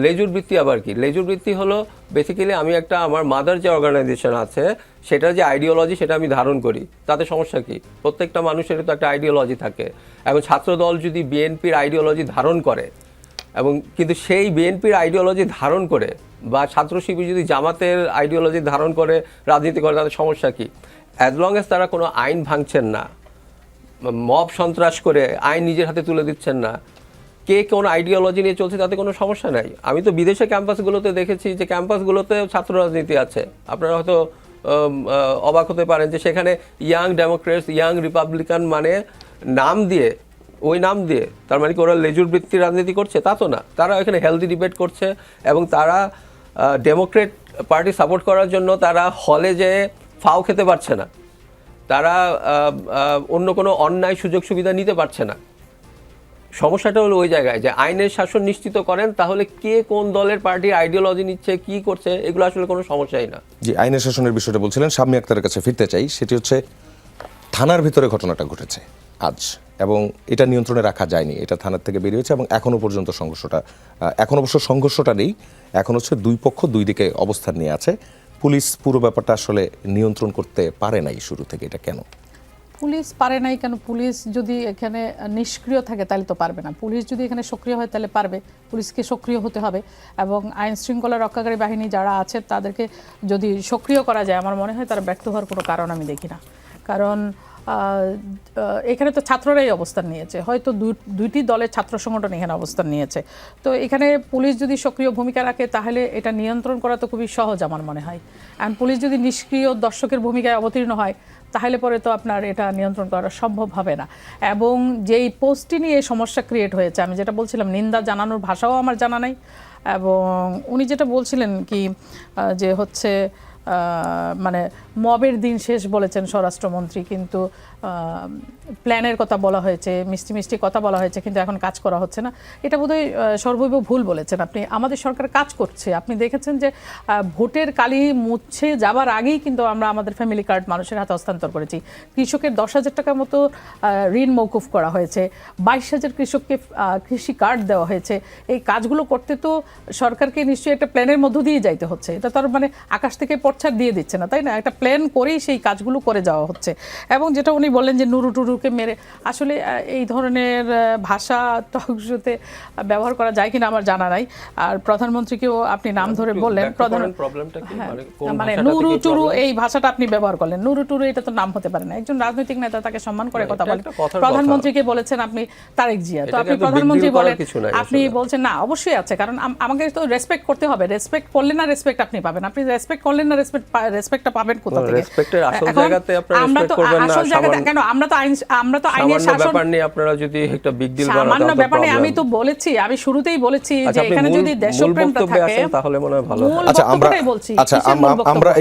Speaker 4: লেজুর বৃত্তি আবার কি? লেজুর বৃত্তি হলো বেসিক্যালি আমি আমার মাদার যে অর্গানাইজেশন আছে সেটার যে আইডিওলজি সেটা আমি ধারণ করি, তাতে সমস্যা কি? প্রত্যেকটা মানুষের তো একটা আইডিওলজি থাকে। এবং ছাত্রদল যদি বিএনপির আইডিওলজি ধারণ করে এবং কিন্তু সেই বিএনপির আইডিওলজি ধারণ করে, বা ছাত্র শিবির যদি জামাতের আইডিওলজি ধারণ করে রাজনীতি করে, তাদের সমস্যা কি? অ্যাজ লং এজ তারা কোনো আইন ভাঙছেন না, মব সন্ত্রাস করে আইন নিজের হাতে তুলে দিচ্ছেন না, কে কোন আইডিওলজি নিয়ে চলছে তাতে কোনো সমস্যা নাই। আমি তো বিদেশে ক্যাম্পাসগুলোতে দেখেছি যে ক্যাম্পাসগুলোতে ছাত্র রাজনীতি আছে। আপনারা হয়তো অবাক হতে পারেন যে সেখানে ইয়াং ডেমোক্রেটস, ইয়াং রিপাবলিকান মানে নাম দিয়ে, ওই নাম দিয়ে, তার মানে কি ওরা লেজুর বৃত্তির রাজনীতি করছে? তা তো না। তারা এখানে হেলদি ডিবেট করছে এবং তারা ডেমোক্রেট পার্টি সাপোর্ট করার জন্য তারা হলে যেয়ে ফাও খেতে পারছে না, তারা অন্য কোনো অন্যায় সুযোগ সুবিধা নিতে পারছে না। সমস্যাটা হলো ওই জায়গায় যে আইনের শাসন নিশ্চিত করেন, তাহলে কে কোন দলের পার্টির আইডিওলজি নিচ্ছে, কি করছে, এগুলো আসলে কোনো সমস্যাই না।
Speaker 1: জি, আইনের শাসনের বিষয়টা বলছিলেন, শাম্মী আক্তারের কাছে ফিরতে চাই। সেটি হচ্ছে থানার ভিতরে ঘটনাটা ঘটেছে আজ, এবং এটা নিয়ন্ত্রণে রাখা যায়নি, এটা থানার থেকে বেরিয়েছে এবং এখনো পর্যন্ত সংঘর্ষটা, এখন অবশ্য সংঘর্ষটা নেই, এখন হচ্ছে দুই পক্ষ দুই দিকে অবস্থান নিয়ে আছে। পুলিশ পুরো ব্যাপারটা আসলে নিয়ন্ত্রণ করতে পারে নাই শুরু থেকে, এটা কেন?
Speaker 2: পুলিশ পারে নাই কেন? পুলিশ যদি এখানে নিষ্ক্রিয় থাকে তাহলে তো পারবে না। পুলিশ যদি এখানে সক্রিয় হয় তাহলে পারবে। পুলিশকে সক্রিয় হতে হবে এবং আইন শৃঙ্খলা রক্ষাকারী বাহিনী যারা আছে তাদেরকে যদি সক্রিয় করা যায়, আমার মনে হয় তারা ব্যর্থ হওয়ার কোনো কারণ আমি দেখি না। কারণ এখানে তো ছাত্ররাই অবস্থান নিয়েছে, হয়তো দুইটি দলের ছাত্র সংগঠন এখানে অবস্থান নিয়েছে। তো এখানে পুলিশ যদি সক্রিয় ভূমিকা রাখে তাহলে এটা নিয়ন্ত্রণ করা তো খুবই সহজ আমার মনে হয়। অ্যান্ড পুলিশ যদি নিষ্ক্রিয় দর্শকের ভূমিকায় অবতীর্ণ হয় তাহলে পরে তো আপনার এটা নিয়ন্ত্রণ করা সম্ভব হবে না। এবং যেই পোস্টটি নিয়ে সমস্যা ক্রিয়েট হয়েছে, আমি যেটা বলছিলাম, নিন্দা জানানোর ভাষাও আমার জানা নাই। এবং উনি যেটা বলছিলেন কি যে হচ্ছে মানে মবের দিন শেষ বলেছেন স্বরাষ্ট্রমন্ত্রী, কিন্তু প্ল্যানের কথা বলা হয়েছে, মিষ্টি মিষ্টি কথা বলা হয়েছে, কিন্তু এখন কাজ করা হচ্ছে না। এটা বোধহয় সর্বৈব ভুল বলেছেন আপনি। আমাদের সরকার কাজ করছে। আপনি দেখেছেন যে ভোটের কালি মুছে যাবার আগেই কিন্তু আমরা আমাদের ফ্যামিলি কার্ড মানুষের হাতে হস্তান্তর করেছি। কৃষকের 10,000 টাকার মতো ঋণ মৌকুফ করা হয়েছে, 22,000 কৃষককে কৃষি কার্ড দেওয়া হয়েছে। এই কাজগুলো করতে তো সরকারকে নিশ্চয়ই একটা প্ল্যানের মধ্য দিয়ে যাইতে হচ্ছে। এটা তার মানে আকাশ থেকে পর্চার দিয়ে দিচ্ছে না, তাই না? একটা প্ল্যান করেই সেই কাজগুলো করে যাওয়া হচ্ছে। এবং যেটা উনি বললেন যে নুরু টুরুকে মেরে, আসলে এই ধরনের ভাষা টকশোতে ব্যবহার করা যায় কিনা আমার জানা নাই। আর প্রধানমন্ত্রীকেও আপনি নাম ধরে বললেন, মানে নুরু টুরু এই ভাষাটা আপনি ব্যবহার করলেন। নুরু টুরু এটা তো নাম হতে পারে না। একজন রাজনৈতিক নেতা, তাকে সম্মান করে কথা বলেন। প্রধানমন্ত্রীকে বলেছেন আপনি তারেক জিয়া, তো আপনি প্রধানমন্ত্রী বলেন, আপনি বলছেন না, অবশ্যই আছে, কারণ আমাকে তো রেসপেক্ট করতে হবে। রেসপেক্ট করলে না রেসপেক্ট আপনি পাবেন, আপনি রেসপেক্ট করলেন না রেসপেক্টটা পাবেন কোথা থেকে?
Speaker 4: রেসপেক্টের আসল জায়গাতে আপনারা রেসপেক্ট করবেন না।
Speaker 2: আসল জায়গাতে কেন? আমরা তো আইনের শাসন,
Speaker 4: ব্যাপার নিয়ে আপনারা যদি একটা বিগ ডিল বানান,
Speaker 2: সামান্য ব্যাপার নিয়ে আমি তো বলেছি, আমি শুরুতেই বলেছি যে এখানে যদি দেশপ্রেমটা থাকে
Speaker 4: তাহলে মনে হয় ভালো।
Speaker 1: আচ্ছা আমরা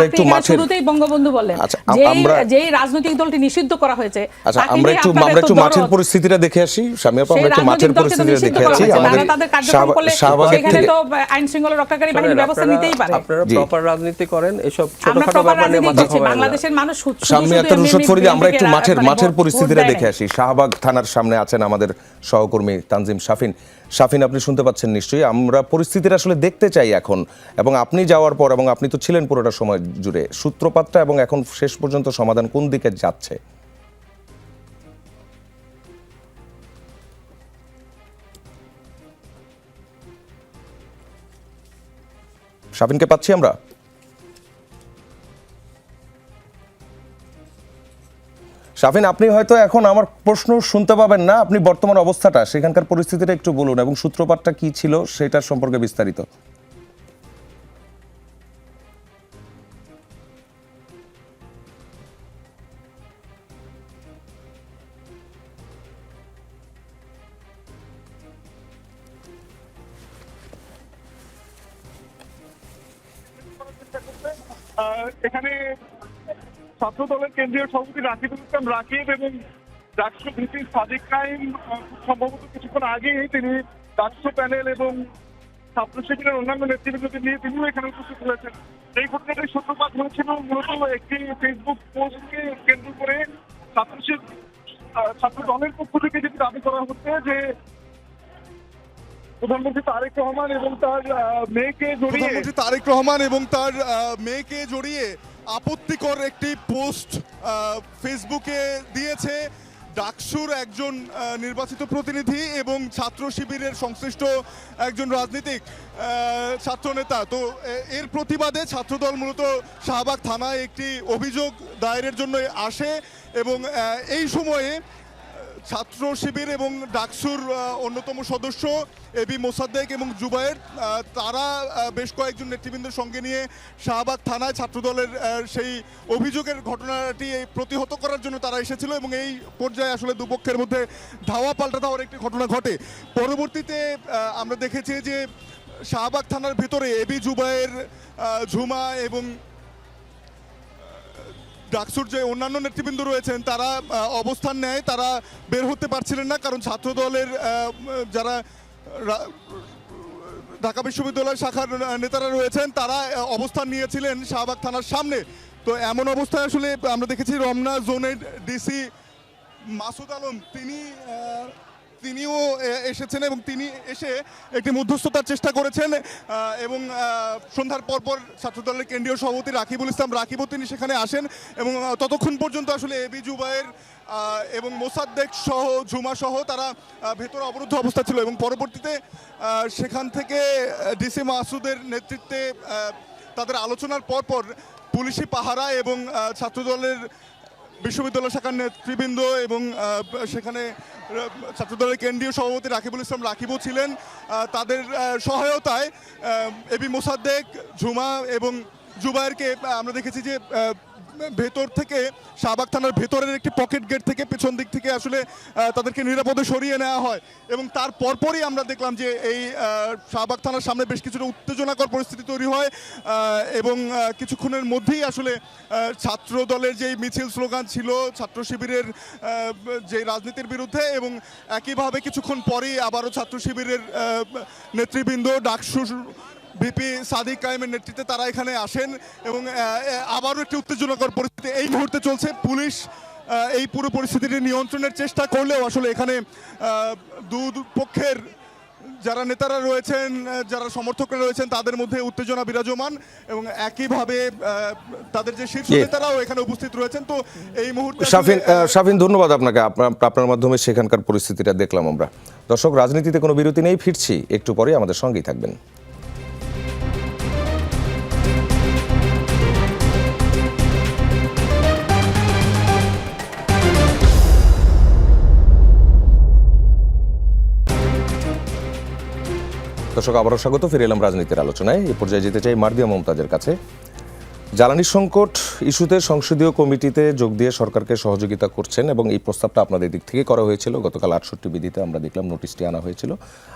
Speaker 1: একটু মাঠের,
Speaker 2: শুরুতেই বঙ্গবন্ধু বললেন যেই রাজনৈতিক দলটি নিষিদ্ধ করা হয়েছে,
Speaker 1: আচ্ছা আমরা একটু মাঠের পরিস্থিতিটা দেখে আসি। স্বামী আপা, আমরা একটু মাঠের পরিস্থিতিটা দেখে আসি। আমাদের
Speaker 2: তাদের কার্যক্রম করলে সেখানে তো আইন শৃঙ্খলা রক্ষাকারী বাহিনী ব্যবস্থা নিতেই পারে।
Speaker 4: আপনারা প্রপার রাজনীতি করেন, এসব ছোটখাটো ব্যাপার নিয়ে মাথা ঘামাবেন না।
Speaker 2: বাংলাদেশের মানুষ
Speaker 1: স্বামী আক্তার রুশদ ফরিদী, আমরা একটু মাঠের পরিস্থিতিটা দেখে আসি। শাহবাগ থানার সামনে আছেন আমাদের সহকর্মী তানজিম শাফিন। শাফিন, আপনি শুনতে পাচ্ছেন নিশ্চয়ই। আমরা পরিস্থিতিটা আসলে দেখতে চাই এখন, এবং আপনি যাওয়ার পর, এবং আপনি তো ছিলেন পুরোটা সময় জুড়ে, সূত্রপাতটা এবং এখন শেষ পর্যন্ত সমাধান কোন দিকে যাচ্ছে? শাফিনকে পাচ্ছি আমরা? শাফিন, আপনি হয়তো এখন আমার প্রশ্ন শুনতে পাবেন না। আপনি বর্তমান অবস্থাটা, সেখানকার পরিস্থিতিটা একটু বলুন, এবং সূত্রপাতটা কি ছিল সেটার সম্পর্কে বিস্তারিত।
Speaker 5: এখানে ছাত্র দলের কেন্দ্রীয় সভাপতি রাকিবুল ইসলাম রাকিব এবং ডাকসু ভিপি সাদিক কাইম সম্ভবত কিছুক্ষণ আগেই তিনি ডাকসু প্যানেল এবং ছাত্র শিবিরের অন্যান্য নেতৃবৃন্দকে নিয়ে তিনিও এখানে উপস্থিত হয়েছেন। এই ঘটনাটির সূত্রপাত হয়েছিল মূলত একটি ফেসবুক পোস্টকে কেন্দ্র করে ছাত্র দলের পক্ষ থেকে যেটি দাবি করা হচ্ছে যে প্রধানমন্ত্রী তারেক রহমান এবং তার মেয়েকে জড়িয়ে আপত্তিকর একটি পোস্ট ফেসবুকে দিয়েছে ডাকসুর একজন নির্বাচিত প্রতিনিধি এবং ছাত্র শিবিরের সংশ্লিষ্ট একজন রাজনীতিক ছাত্রনেতা। তো এর প্রতিবাদে ছাত্রদল মূলত শাহবাগ থানায় একটি অভিযোগ দায়েরের জন্য আসে, এবং এই সময়ে ছাত্র শিবির এবং ডাকসুর অন্যতম সদস্য এবি মোসাদ্দেক এবং জুবায়ের, তারা বেশ কয়েকজন নেতৃবৃন্দের সঙ্গে নিয়ে শাহবাগ থানায় ছাত্রদলের সেই অভিযোগের ঘটনাটি প্রতিহত করার জন্য তারা এসেছিল, এবং এই পর্যায়ে আসলে দুপক্ষের মধ্যে ধাওয়া পাল্টা দেওয়ার একটি ঘটনা ঘটে। পরবর্তীতে আমরা দেখেছি যে শাহবাগ থানার ভিতরে এবি, জুবায়ের, ঝুমা এবং ডাকসুর যে অন্যান্য নেতৃবৃন্দ রয়েছেন তারা অবস্থান নেয়। তারা বের হতে পারছিলেন না, কারণ ছাত্র দলের যারা ঢাকা বিশ্ববিদ্যালয় শাখার নেতারা রয়েছেন তারা অবস্থান নিয়েছিলেন শাহবাগ থানার সামনে। তো এমন অবস্থায় আসলে আমরা দেখেছি রমনা জোনের ডিসি মাসুদ আলম তিনিও এসেছেন, এবং তিনি এসে একটি মধ্যস্থতার চেষ্টা করেছেন, এবং সন্ধ্যার পরপর ছাত্রদলের কেন্দ্রীয় সভাপতি রাকিবুল ইসলাম রাকিবও তিনি সেখানে আসেন, এবং ততক্ষণ পর্যন্ত আসলে এবি, জুবায়ের এবং মোসাদ্দেক সহ, ঝুমা সহ তারা ভেতরে অবরুদ্ধ অবস্থা ছিল, এবং পরবর্তীতে সেখান থেকে ডিসি মাসুদের নেতৃত্বে তাদের আলোচনার পরপর পুলিশি পাহারা এবং ছাত্রদলের বিশ্ববিদ্যালয় শাখার নেতৃবৃন্দ এবং সেখানে ছাত্রদলের কেন্দ্রীয় সভাপতি রাকিবুল ইসলাম রাকিবও ছিলেন, তাদের সহায়তায় এবি মোসাদ্দেক, ঝুমা এবং জুবায়েরকে আমরা দেখেছি যে ভেতর থেকে শাহবাগ থানার ভেতরের একটি পকেট গেট থেকে পেছন দিক থেকে আসলে তাদেরকে নিরাপদে সরিয়ে নেওয়া হয় এবং তার পরপরই আমরা দেখলাম যে এই শাহবাগ থানার সামনে বেশ কিছুটা উত্তেজনাকর পরিস্থিতি তৈরি হয় এবং কিছুক্ষণের মধ্যেই আসলে ছাত্র দলের যেই মিছিল স্লোগান ছিল ছাত্র শিবিরের যে রাজনীতির বিরুদ্ধে এবং একইভাবে কিছুক্ষণ পরেই আবারও ছাত্র শিবিরের নেতৃবৃন্দ ডাকসুর ভিপি সাদিক কায়েমের নেতৃত্বে তারা এখানে আসেন এবং আবারও একটি উত্তেজনাকর পরিস্থিতি এই মুহূর্তে চলছে। পুলিশ এই পুরো পরিস্থিতিটি নিয়ন্ত্রণের চেষ্টা করলেও আসলে এখানে দুপক্ষের যারা নেতারা রয়েছেন যারা সমর্থকরা রয়েছেন তাদের মধ্যে উত্তেজনা বিরাজমান এবং একইভাবে তাদের যে শীর্ষ নেতারাও এখানে উপস্থিত রয়েছেন। তো এই মুহূর্তে
Speaker 1: শাফিন ধন্যবাদ আপনাকে, আপনার মাধ্যমে সেখানকার পরিস্থিতিটা দেখলাম আমরা। দর্শক, রাজনীতিতে কোনো বিরতি নেই, ফিরছি একটু পরে, আমাদের সঙ্গেই থাকবেন। দর্শক, আবারও স্বাগত, ফিরে এলাম রাজনীতির আলোচনায়। এ পর্যায়ে যেতে চাই মার্দিয়া মমতাজের কাছে। জ্বালানি সংকট ইস্যুতে সংসদীয় কমিটিতে যোগ দিয়ে সরকারকে সহযোগিতা করছেন এবং এই প্রস্তাবটা আপনাদের দিক থেকে করা হয়েছিল। গতকাল 68 বিধিতে আমরা দেখলাম নোটিশটি আনা হয়েছিল।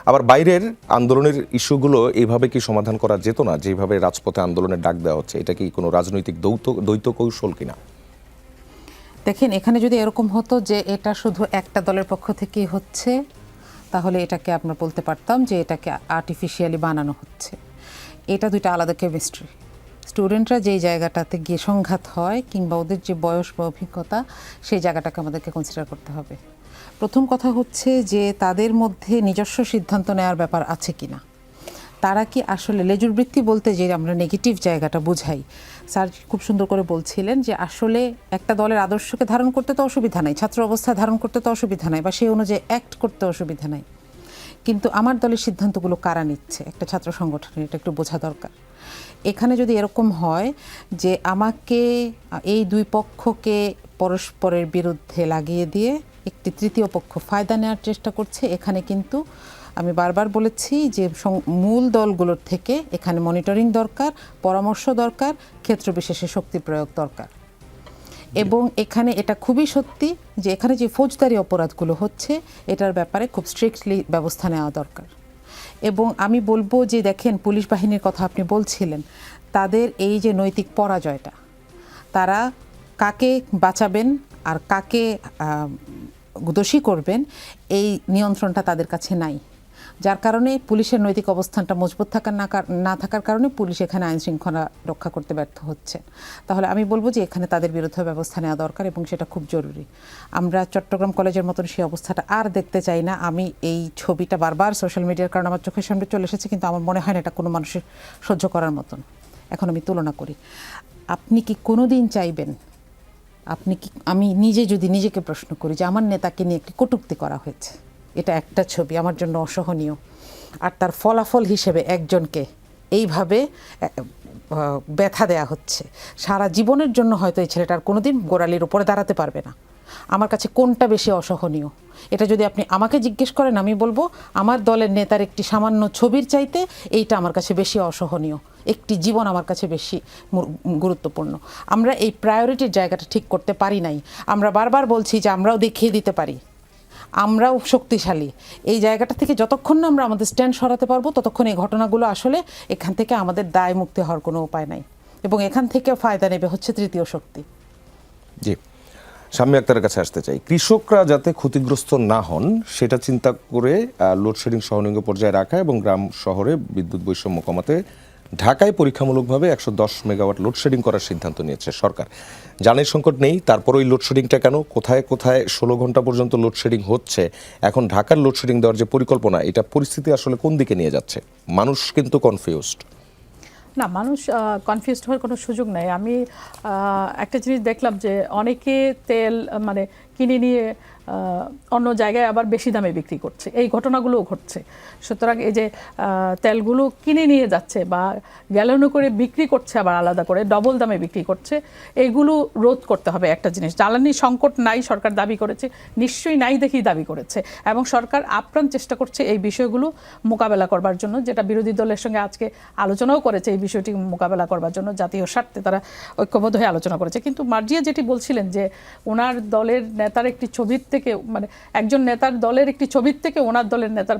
Speaker 1: আবার বাইরের আন্দোলনের ইস্যুগুলো এইভাবে কি সমাধান করা যেত না, যেভাবে রাজপথে আন্দোলনের ডাক দেওয়া হচ্ছে? এটা কি কোনো রাজনৈতিক দ্বৈত কৌশল কিনা?
Speaker 3: দেখেন, এখানে যদি এরকম হতো যে এটা শুধু একটা দলের পক্ষ থেকেই হচ্ছে, তাহলে এটাকে আমরা বলতে পারতাম যে এটাকে আর্টিফিশিয়ালি বানানো হচ্ছে। এটা দুইটা আলাদা কেমিস্ট্রি। স্টুডেন্টরা যেই জায়গাটাতে গিয়ে সংঘাত হয় কিংবা ওদের যে বয়স বা অভিজ্ঞতা, সেই জায়গাটাকে আমাদেরকে কনসিডার করতে হবে। প্রথম কথা হচ্ছে যে তাদের মধ্যে নিজস্ব সিদ্ধান্ত নেওয়ার ব্যাপার আছে কিনা, তারা কি আসলে লেজুর বৃত্তি বলতে যে আমরা নেগেটিভ জায়গাটা বুঝাই। স্যার খুব সুন্দর করে বলছিলেন যে আসলে একটা দলের আদর্শকে ধারণ করতে তো অসুবিধা নাই, ছাত্র অবস্থায় ধারণ করতে তো অসুবিধা নাই, বা সেই অনুযায়ী অ্যাক্ট করতে অসুবিধা নাই, কিন্তু আমার দলের সিদ্ধান্তগুলো কারা নিচ্ছে একটা ছাত্র সংগঠনের, এটা একটু বোঝা দরকার। এখানে যদি এরকম হয় যে আমাকে এই দুই পক্ষকে পরস্পরের বিরুদ্ধে লাগিয়ে দিয়ে একটি তৃতীয় পক্ষ ফায়দা নেওয়ার চেষ্টা করছে, এখানে কিন্তু আমি বারবার বলেছি যে মূল দলগুলোর থেকে এখানে মনিটরিং দরকার, পরামর্শ দরকার, ক্ষেত্র বিশেষে শক্তি প্রয়োগ দরকার। এবং এখানে এটা খুবই সত্যি যে এখানে যে ফৌজদারি অপরাধগুলো হচ্ছে এটার ব্যাপারে খুব স্ট্রিক্টলি ব্যবস্থা নেওয়া দরকার। এবং আমি বলবো যে দেখেন, পুলিশ বাহিনীর কথা আপনি বলছিলেন, তাদের এই যে নৈতিক পরাজয়টা, তারা কাকে বাঁচাবেন আর কাকে দোষী করবেন এই নিয়ন্ত্রণটা তাদের কাছে নাই, যার কারণে পুলিশের নৈতিক অবস্থানটা মজবুত না থাকার কারণে পুলিশ এখানে আইন শৃঙ্খলা রক্ষা করতে ব্যর্থ হচ্ছে। তাহলে আমি বলবো যে এখানে তাদের বিরুদ্ধে ব্যবস্থা নেওয়া দরকার এবং সেটা খুব জরুরি। আমরা চট্টগ্রাম কলেজের মতন সেই অবস্থাটা আর দেখতে চাই না। আমি এই ছবিটা বারবার সোশ্যাল মিডিয়ার কারণে আমার চোখের সামনে চলে এসেছে, কিন্তু আমার মনে হয় না এটা কোনো মানুষের সহ্য করার মতন। এখন আমি তুলনা করি, আপনি কি কোনো দিন চাইবেন, আমি নিজে যদি নিজেকে প্রশ্ন করি যে আমার নেতাকে নিয়ে একটি কটূক্তি করা হয়েছে, এটা একটা ছবি আমার জন্য অসহনীয়, আর তার ফলাফল হিসেবে একজনকে এইভাবে ব্যথা দেয়া হচ্ছে, সারা জীবনের জন্য হয়তো এই ছেলেটার কোনোদিন গোড়ালির উপরে দাঁড়াতে পারবে না। আমার কাছে কোনটা বেশি অসহনীয়? এটা যদি আপনি আমাকে জিজ্ঞেস করেন, আমি বলবো আমার দলের নেতার একটি সামান্য ছবির চাইতে এইটা আমার কাছে বেশি অসহনীয়, একটি জীবন আমার কাছে বেশি গুরুত্বপূর্ণ। আমরা এই প্রায়োরিটির জায়গাটা ঠিক করতে পারি নাই। আমরা বারবার বলছি যে আমরাও দেখিয়ে দিতে পারি, আমরাও শক্তিশালী। এই জায়গাটা থেকে যতক্ষণ না আমরা আমাদের স্ট্যান্ড সরাতে পারবো, ততক্ষণ এই ঘটনাগুলো আসলে এখান থেকে আমাদের দায় মুক্তি হওয়ার কোনো উপায় নাই, এবং এখান থেকে ফায়দা নেবে হচ্ছে তৃতীয় শক্তি।
Speaker 1: জি, শাম্মী আক্তারের কাছে আসতে চাই। কৃষকরা যাতে ক্ষতিগ্রস্ত না হন সেটা চিন্তা করে লোডশেডিং সহনীয় পর্যায়ে রাখা এবং গ্রাম শহরে বিদ্যুৎ বৈষম্য কমাতে ঢাকায় পরীক্ষামূলকভাবে 110 মেগাওয়াট লোডশেডিং করার সিদ্ধান্ত নিয়েছে সরকার। জ্বালানির সংকট নেই, তারপর ওই লোডশেডিংটা কেন? কোথায় কোথায় 16 ঘন্টা পর্যন্ত লোডশেডিং হচ্ছে? এখন ঢাকার লোডশেডিং দেওয়ার যে পরিকল্পনা, এটা পরিস্থিতি আসলে কোন দিকে নিয়ে যাচ্ছে? মানুষ কিন্তু কনফিউজড।
Speaker 2: না, মানুষ কনফিউজড হওয়ার কোনো সুযোগ নাই। আমি একটা জিনিস দেখলাম যে অনেকে তেল মানে কিনে নিয়ে অন্য জায়গায় আবার বেশি দামে বিক্রি করছে, এই ঘটনাগুলোও ঘটছে। সুতরাং এই যে তেলগুলো কিনে নিয়ে যাচ্ছে বা গ্যালনে করে বিক্রি করছে, আবার আলাদা করে ডবল দামে বিক্রি করছে, এইগুলো রোধ করতে হবে। একটা জিনিস, জ্বালানি সংকট নাই সরকার দাবি করেছে, নিশ্চয়ই নাই দেখেই দাবি করেছে, এবং সরকার আপ্রাণ চেষ্টা করছে এই বিষয়গুলো মোকাবেলা করবার জন্য, যেটা বিরোধী দলের সঙ্গে আজকে আলোচনাও করেছে এই বিষয়টি মোকাবেলা করবার জন্য, জাতীয় স্বার্থে তারা ঐক্যবদ্ধ হয়ে আলোচনা করেছে। কিন্তু মার্জিয়া যেটি বলছিলেন যে ওনার দলের নেতার একটি ছবির থেকে, মানে একজন নেতার দলের একটি ছবির থেকে ওনার দলের নেতার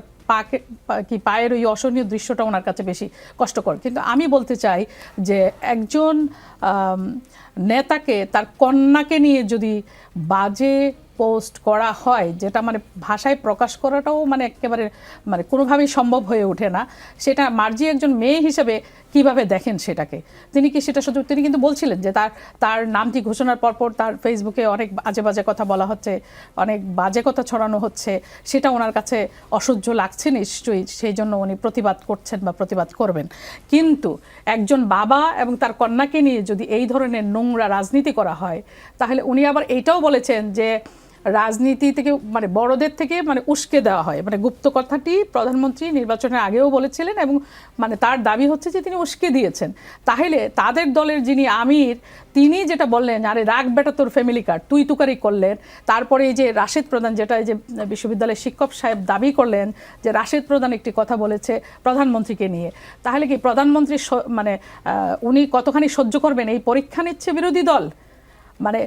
Speaker 2: পায়ের ওই অসহনীয় দৃশ্যটা ওনার কাছে বেশি কষ্টকর। কিন্তু আমি বলতে চাই যে একজন নেতাকে তার কন্যাকে নিয়ে যদি বাজে পোস্ট করা হয়, যেটা মানে ভাষায় প্রকাশ করাটাও মানে একেবারে মানে কোনোভাবেই সম্ভব হয়ে ওঠে না, সেটা মার্জি একজন মেয়ে হিসেবে কিভাবে দেখেন সেটাকে? তিনি কি সেটা শুধু, তিনি কিন্তু বলছিলেন যে তার নামটি ঘোষণার পরপর তার ফেসবুকে অনেক বাজে বাজে কথা বলা হচ্ছে, অনেক বাজে কথা ছড়ানো হচ্ছে, সেটা ওনার কাছে অসহ্য লাগছে নিশ্চয়ই, সেই জন্য উনি প্রতিবাদ করছেন বা প্রতিবাদ করবেন। কিন্তু একজন বাবা এবং তার কন্যাকে নিয়ে যদি এই ধরনের নোংরা রাজনীতি করা হয়, তাহলে উনি আবার এইটাও বলেছেন যে রাজনীতি থেকে মানে বড়দের থেকে মানে উস্কে দেওয়া হয়, মানে গুপ্ত কথাটি প্রধানমন্ত্রী নির্বাচনের আগেও বলেছিলেন, এবং মানে তার দাবি হচ্ছে যে তিনি উস্কে দিয়েছেন। তাহলে তাদের দলের যিনি আমির, তিনি যেটা বললেন, আরে রাগ বেটা তোর ফ্যামিলি কার্ড, তুই তুকারি করলেন। তারপরে এই যে রাশেদ প্রধান, যেটা এই যে বিশ্ববিদ্যালয়ের শিক্ষক সাহেব দাবি করলেন যে রাশেদ প্রধান একটি কথা বলেছে প্রধানমন্ত্রীকে নিয়ে, তাহলে কি প্রধানমন্ত্রী মানে উনি কতখানি সহ্য করবেন? এই পরীক্ষা নিচ্ছে বিরোধী দল। মানে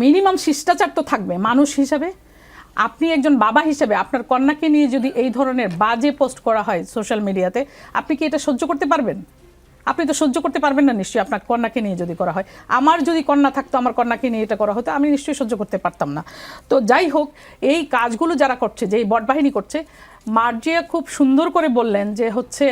Speaker 2: মিনিমাম শিষ্টাচার তো থাকবে মানুষ হিসাবে। আপনি একজন বাবা হিসেবে আপনার কন্যাকে নিয়ে যদি এই ধরনের বাজে পোস্ট করা হয় সোশ্যাল মিডিয়াতে, আপনি কি এটা সহ্য করতে পারবেন? আপনি তো সহ্য করতে পারবেন না নিশ্চয়ই, আপনার কন্যাকে নিয়ে যদি করা হয়। আমার যদি কন্যা থাকতো, আমার কন্যাকে নিয়ে এটা করা হতো, আমি নিশ্চয়ই সহ্য করতে পারতাম না। তো যাই হোক, এই কাজগুলো যারা করছে, যে এই বটবাহিনী করছে, মার্জিয়া খুব সুন্দর করে বললেন যে হচ্ছে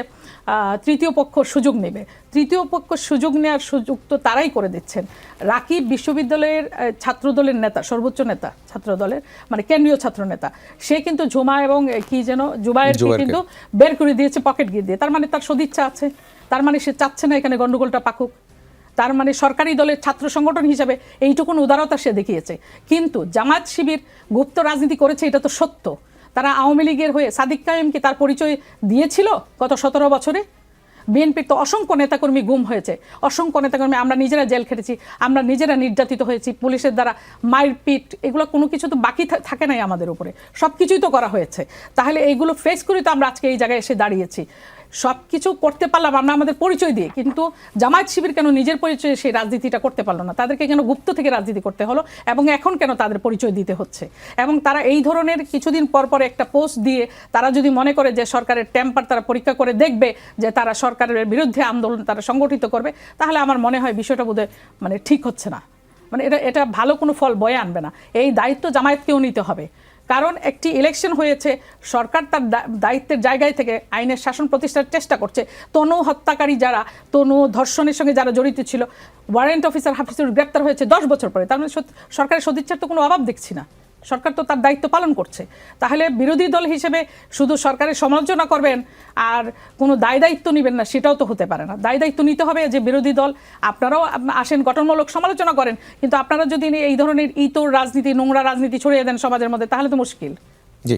Speaker 2: তৃতীয় পক্ষ সুযোগ নেবে। তৃতীয় পক্ষ সুযোগ নেওয়ার সুযোগ তো তারাই করে দিচ্ছেন। রাকিব বিশ্ববিদ্যালয়ের ছাত্রদলের নেতা, সর্বোচ্চ নেতা ছাত্রদলের, মানে কেন্দ্রীয় ছাত্র নেতা, সে কিন্তু ঝুমা এবং কি যেন জুবায়েরকে কিন্তু বের করে দিয়েছে পকেট গিয়ে দিয়ে। তার মানে তার সদিচ্ছা আছে, তার মানে সে চাচ্ছে না এখানে গন্ডগোলটা পাকুক। তার মানে সরকারি দলের ছাত্র সংগঠন হিসাবে এইটুকুন উদারতা সে দেখিয়েছে। কিন্তু জামায়াত শিবির গুপ্ত রাজনীতি করেছে, এটা তো সত্য। তারা আওয়ামী লীগের হয়ে সাদিক কায়েমকে তার পরিচয় দিয়েছিল গত 17 বছরে। বিএনপির তো অসংখ্য নেতাকর্মী গুম হয়েছে, অসংখ্য নেতাকর্মী, আমরা নিজেরা জেল খেটেছি, আমরা নিজেরা নির্যাতিত হয়েছি পুলিশের দ্বারা, মারপিট, এগুলো কোনো কিছু তো বাকি থাকে নাই আমাদের উপরে, সব কিছুই তো করা হয়েছে। তাহলে এইগুলো ফেস করে তো আমরা আজকে এই জায়গায় এসে দাঁড়িয়েছি। সব কিছু করতে পারলাম আমরা আমাদের পরিচয় দিয়ে, কিন্তু জামায়াত শিবির কেন নিজের পরিচয়ে সেই রাজনীতিটা করতে পারলো না? তাদেরকে কেন গুপ্ত থেকে রাজনীতি করতে হলো, এবং এখন কেন তাদের পরিচয় দিতে হচ্ছে? এবং তারা এই ধরনের কিছুদিন পর পর একটা পোস্ট দিয়ে তারা যদি মনে করে যে সরকারের টেম্পার তারা পরীক্ষা করে দেখবে, যে তারা সরকারের বিরুদ্ধে আন্দোলন তারা সংগঠিত করবে, তাহলে আমার মনে হয় বিষয়টা বোধহয় মানে ঠিক হচ্ছে না। মানে এটা ভালো কোনো ফল বয়ে আনবে না। এই দায়িত্ব জামায়াতকেও নিতে হবে। কারণ একটি ইলেকশন হয়েছে, সরকার তার দায়িত্বের জায়গায় থেকে আইনের শাসন প্রতিষ্ঠার চেষ্টা করছে। তনু হত্যাকারী যারা, তনু ধর্ষণের সঙ্গে যারা জড়িত ছিল, ওয়ারেন্ট অফিসার হাফিজুর গ্রেপ্তার হয়েছে 10 বছর পরে। তার মানে সরকারের সদিচ্ছার তো কোনো অভাব দেখছি না, সরকার তো তার দায়িত্ব পালন করছে। তাহলে বিরোধী দল হিসেবে শুধু সরকারের সমালোচনা করবেন আর কোনো দায়িত্ব নেবেন না, সেটাও তো হতে পারে না। দায়িত্ব নিতে হবে যে বিরোধী দল আপনারাও আসেন, গঠনমূলক সমালোচনা করেন, কিন্তু আপনারা যদি এই ধরনের ইতর রাজনীতি, নোংরা রাজনীতি ছড়িয়ে দেন সমাজের মধ্যে, তাহলে তো মুশকিল।
Speaker 1: জি,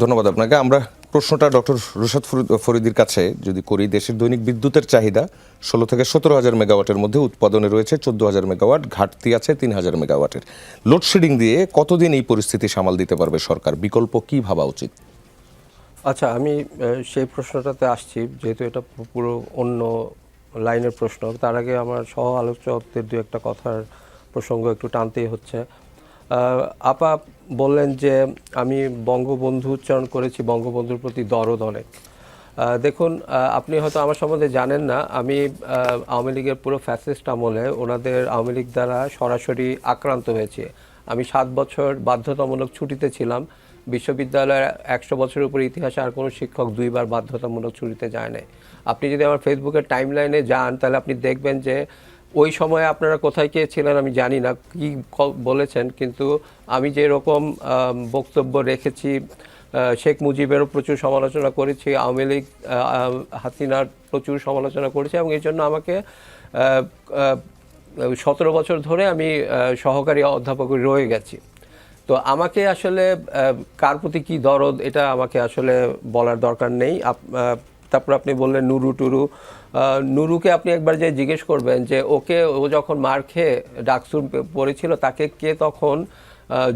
Speaker 1: ধন্যবাদ আপনাকে। আমরা প্রশ্নটা ডক্টর রুশাদ ফরিদির কাছে যদি করি, দেশের দৈনিক বিদ্যুতের চাহিদা 16 থেকে 17,000 মেগাওয়াটের মধ্যে, উৎপাদনে রয়েছে 14,000 মেগাওয়াট, ঘাটতি আছে 3,000 মেগাওয়াটের। লোডশেডিং দিয়ে কতদিন এই পরিস্থিতি সামাল দিতে পারবে সরকার? বিকল্প কি ভাবা উচিত?
Speaker 4: আচ্ছা, আমি সেই প্রশ্নটাতে আসছি, যেহেতু এটা পুরো অন্য লাইনের প্রশ্ন। তার আগে আমার সহ আলোচকদের দু একটা কথার প্রসঙ্গ একটু টানতেই হচ্ছে। আপা বললেন যে আমি বঙ্গবন্ধু উচ্চারণ করেছি, বঙ্গবন্ধুর প্রতি দরদ অনেক। দেখুন, আপনি হয়তো আমার সম্বন্ধে জানেন না, আমি আওয়ামী লীগের পুরো ফ্যাসিস্ট আমলে ওনাদের আওয়ামী লীগ দ্বারা সরাসরি আক্রান্ত হয়েছি। আমি 7 বছর বাধ্যতামূলক ছুটিতে ছিলাম। বিশ্ববিদ্যালয়ের 100 বছরের উপরে ইতিহাসে আর কোনো শিক্ষক 2 বার বাধ্যতামূলক ছুটিতে যায় নাই। আপনি যদি আমার ফেসবুকের টাইমলাইনে যান, তাহলে আপনি দেখবেন যে ওই সময়ে আপনারা কোথায় কে ছিলেন আমি জানি না, কি বলেছেন, কিন্তু আমি যে রকম বক্তব্য রেখেছি, শেখ মুজিবেরও প্রচুর সমালোচনা করেছি, আওয়ামী লীগ হাসিনার প্রচুর সমালোচনা করেছি, এবং এই জন্য আমাকে 17 বছর ধরে আমি সহকারী অধ্যাপক রয়ে গেছি। তো আমাকে আসলে কার প্রতি কি দরদ এটা আমাকে আসলে বলার দরকার নেই। তারপর আপনি বললেন নুরু টুরু, নুরুকে আপনি একবার যে জিজ্ঞেস করবেন যে ও যখন মার খেয়ে ডাকসুর পড়েছিল তাকে কে তখন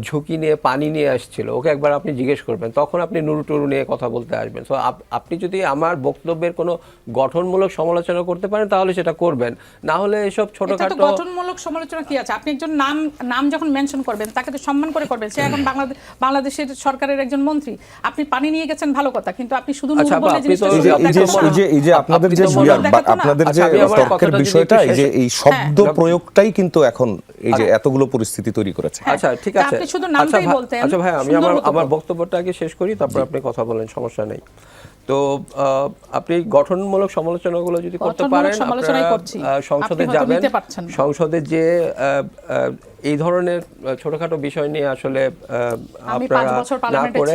Speaker 4: ঝুঁকি নিয়ে পানি নিয়ে আসছিল, ওকে একবার আপনি জিজ্ঞেস করবেন, তখন আপনি নুরু টুরু নিয়ে কথা বলতে আসবেন। তো আপনি যদি আমার বক্তব্যের কোনো গঠনমূলক সমালোচনা করতে পারেন তাহলে সেটা করবেন, না হলে এসব ছোটখাটো
Speaker 2: গঠনমূলক সমালোচনা কি আছে? আপনি একজন নাম যখন মেনশন করবেন তাকে তো সম্মান করে করবেন। সে এখন বাংলাদেশের সরকারের একজন মন্ত্রী। আপনি পানি নিয়ে গেছেন ভালো কথা, কিন্তু আপনি শুধু নুরু বলে জিনিসটা
Speaker 1: এই যে আপনাদের যে তর্কের বিষয়টা, এই যে এই শব্দ প্রয়োগটাই কিন্তু এখন এই যে এতগুলো পরিস্থিতি তৈরি করেছে।
Speaker 4: আচ্ছা ঠিক আছে,
Speaker 2: আপনি শুধু নামটাই বলতেন।
Speaker 4: আচ্ছা ভাই, আমি আমার বক্তব্যটা আগে শেষ করি, তারপর আপনি কথা বলেন, সমস্যা নেই। তো আপনি গঠনমূলক সমালোচনাগুলো যদি করতে পারেন, সংসদে যাবেন, সংসদে যে এই ধরনের ছোটখাটো বিষয় নিয়ে আসলে আপনারা না করে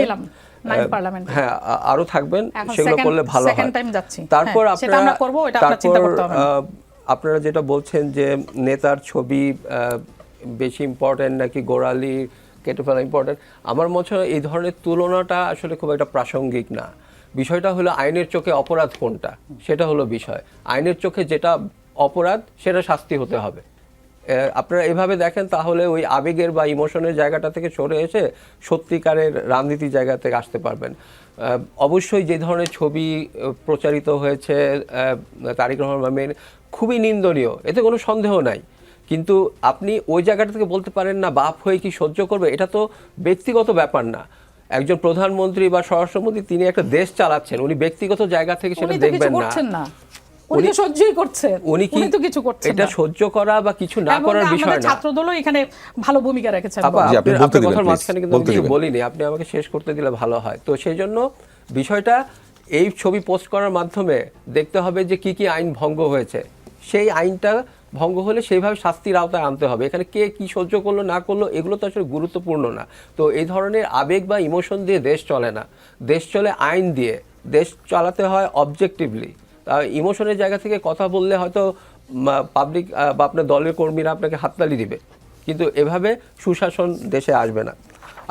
Speaker 4: হ্যাঁ আরো থাকবেন, সেগুলো করলে ভালো হয়। তারপর আপনারা যেটা বলছেন যে নেতার ছবি বেশি ইম্পর্টেন্ট নাকি গোড়ালি কেটে ফেলা ইম্পর্টেন্ট, আমার মনে হয় এই ধরনের তুলনাটা আসলে খুব একটা প্রাসঙ্গিক না। বিষয়টা হলো আইনের চোখে অপরাধ কোনটা, সেটা হলো বিষয়। আইনের চোখে যেটা অপরাধ সেটা শাস্তি হতে হবে। আপনারা এভাবে দেখেন তাহলে ওই আবেগের বা ইমোশনের জায়গাটা থেকে সরে এসে সত্যিকারের রাজনীতির জায়গা থেকে আসতে পারবেন। অবশ্যই যে ধরনের ছবি প্রচারিত হয়েছে তারেক রহমানের খুবই নিন্দনীয়, এতে কোনো সন্দেহ নাই, কিন্তু আপনি ওই জায়গাটা থেকে বলতে পারেন না বাপ হয়ে কি সহ্য করবে। এটা তো ব্যক্তিগত ব্যাপার না। একজন প্রধানমন্ত্রী বা স্বরাষ্ট্রমন্ত্রী তিনি একটা দেশ চালাচ্ছেন, উনি ব্যক্তিগত জায়গা থেকে সেটা দেখবেন না।
Speaker 2: উনি সহ্যই করছেন,
Speaker 4: উনি তো কিছু করছেন, এটা সহ্য করা বা কিছু না করার বিষয় না।
Speaker 2: ছাত্রদলও এখানে ভালো ভূমিকা রেখেছেন।
Speaker 4: আপনার কথার মাঝখানে কিন্তু আমি কিছু বলিনি, আপনি আমাকে শেষ করতে দিলে ভালো হয়। তো সেই জন্য বিষয়টা এই ছবি পোস্ট করার মাধ্যমে দেখতে হবে যে কি কি আইন ভঙ্গ হয়েছে, সেই আইনটা ভঙ্গ হলে সেইভাবে শাস্তির আওতায় আনতে হবে। এখানে কে কি সহ্য করলো না করলো এগুলো তো আসলে গুরুত্বপূর্ণ না। তো এই ধরনের আবেগ বা ইমোশন দিয়ে দেশ চলে না, দেশ চলে আইন দিয়ে। দেশ চালাতে হয় অবজেক্টিভলি। ইমোশনের জায়গা থেকে কথা বললে হয়তো পাবলিক বা আপনার দলের কর্মীরা আপনাকে হাততালি দিবে, কিন্তু এভাবে সুশাসন দেশে আসবে না।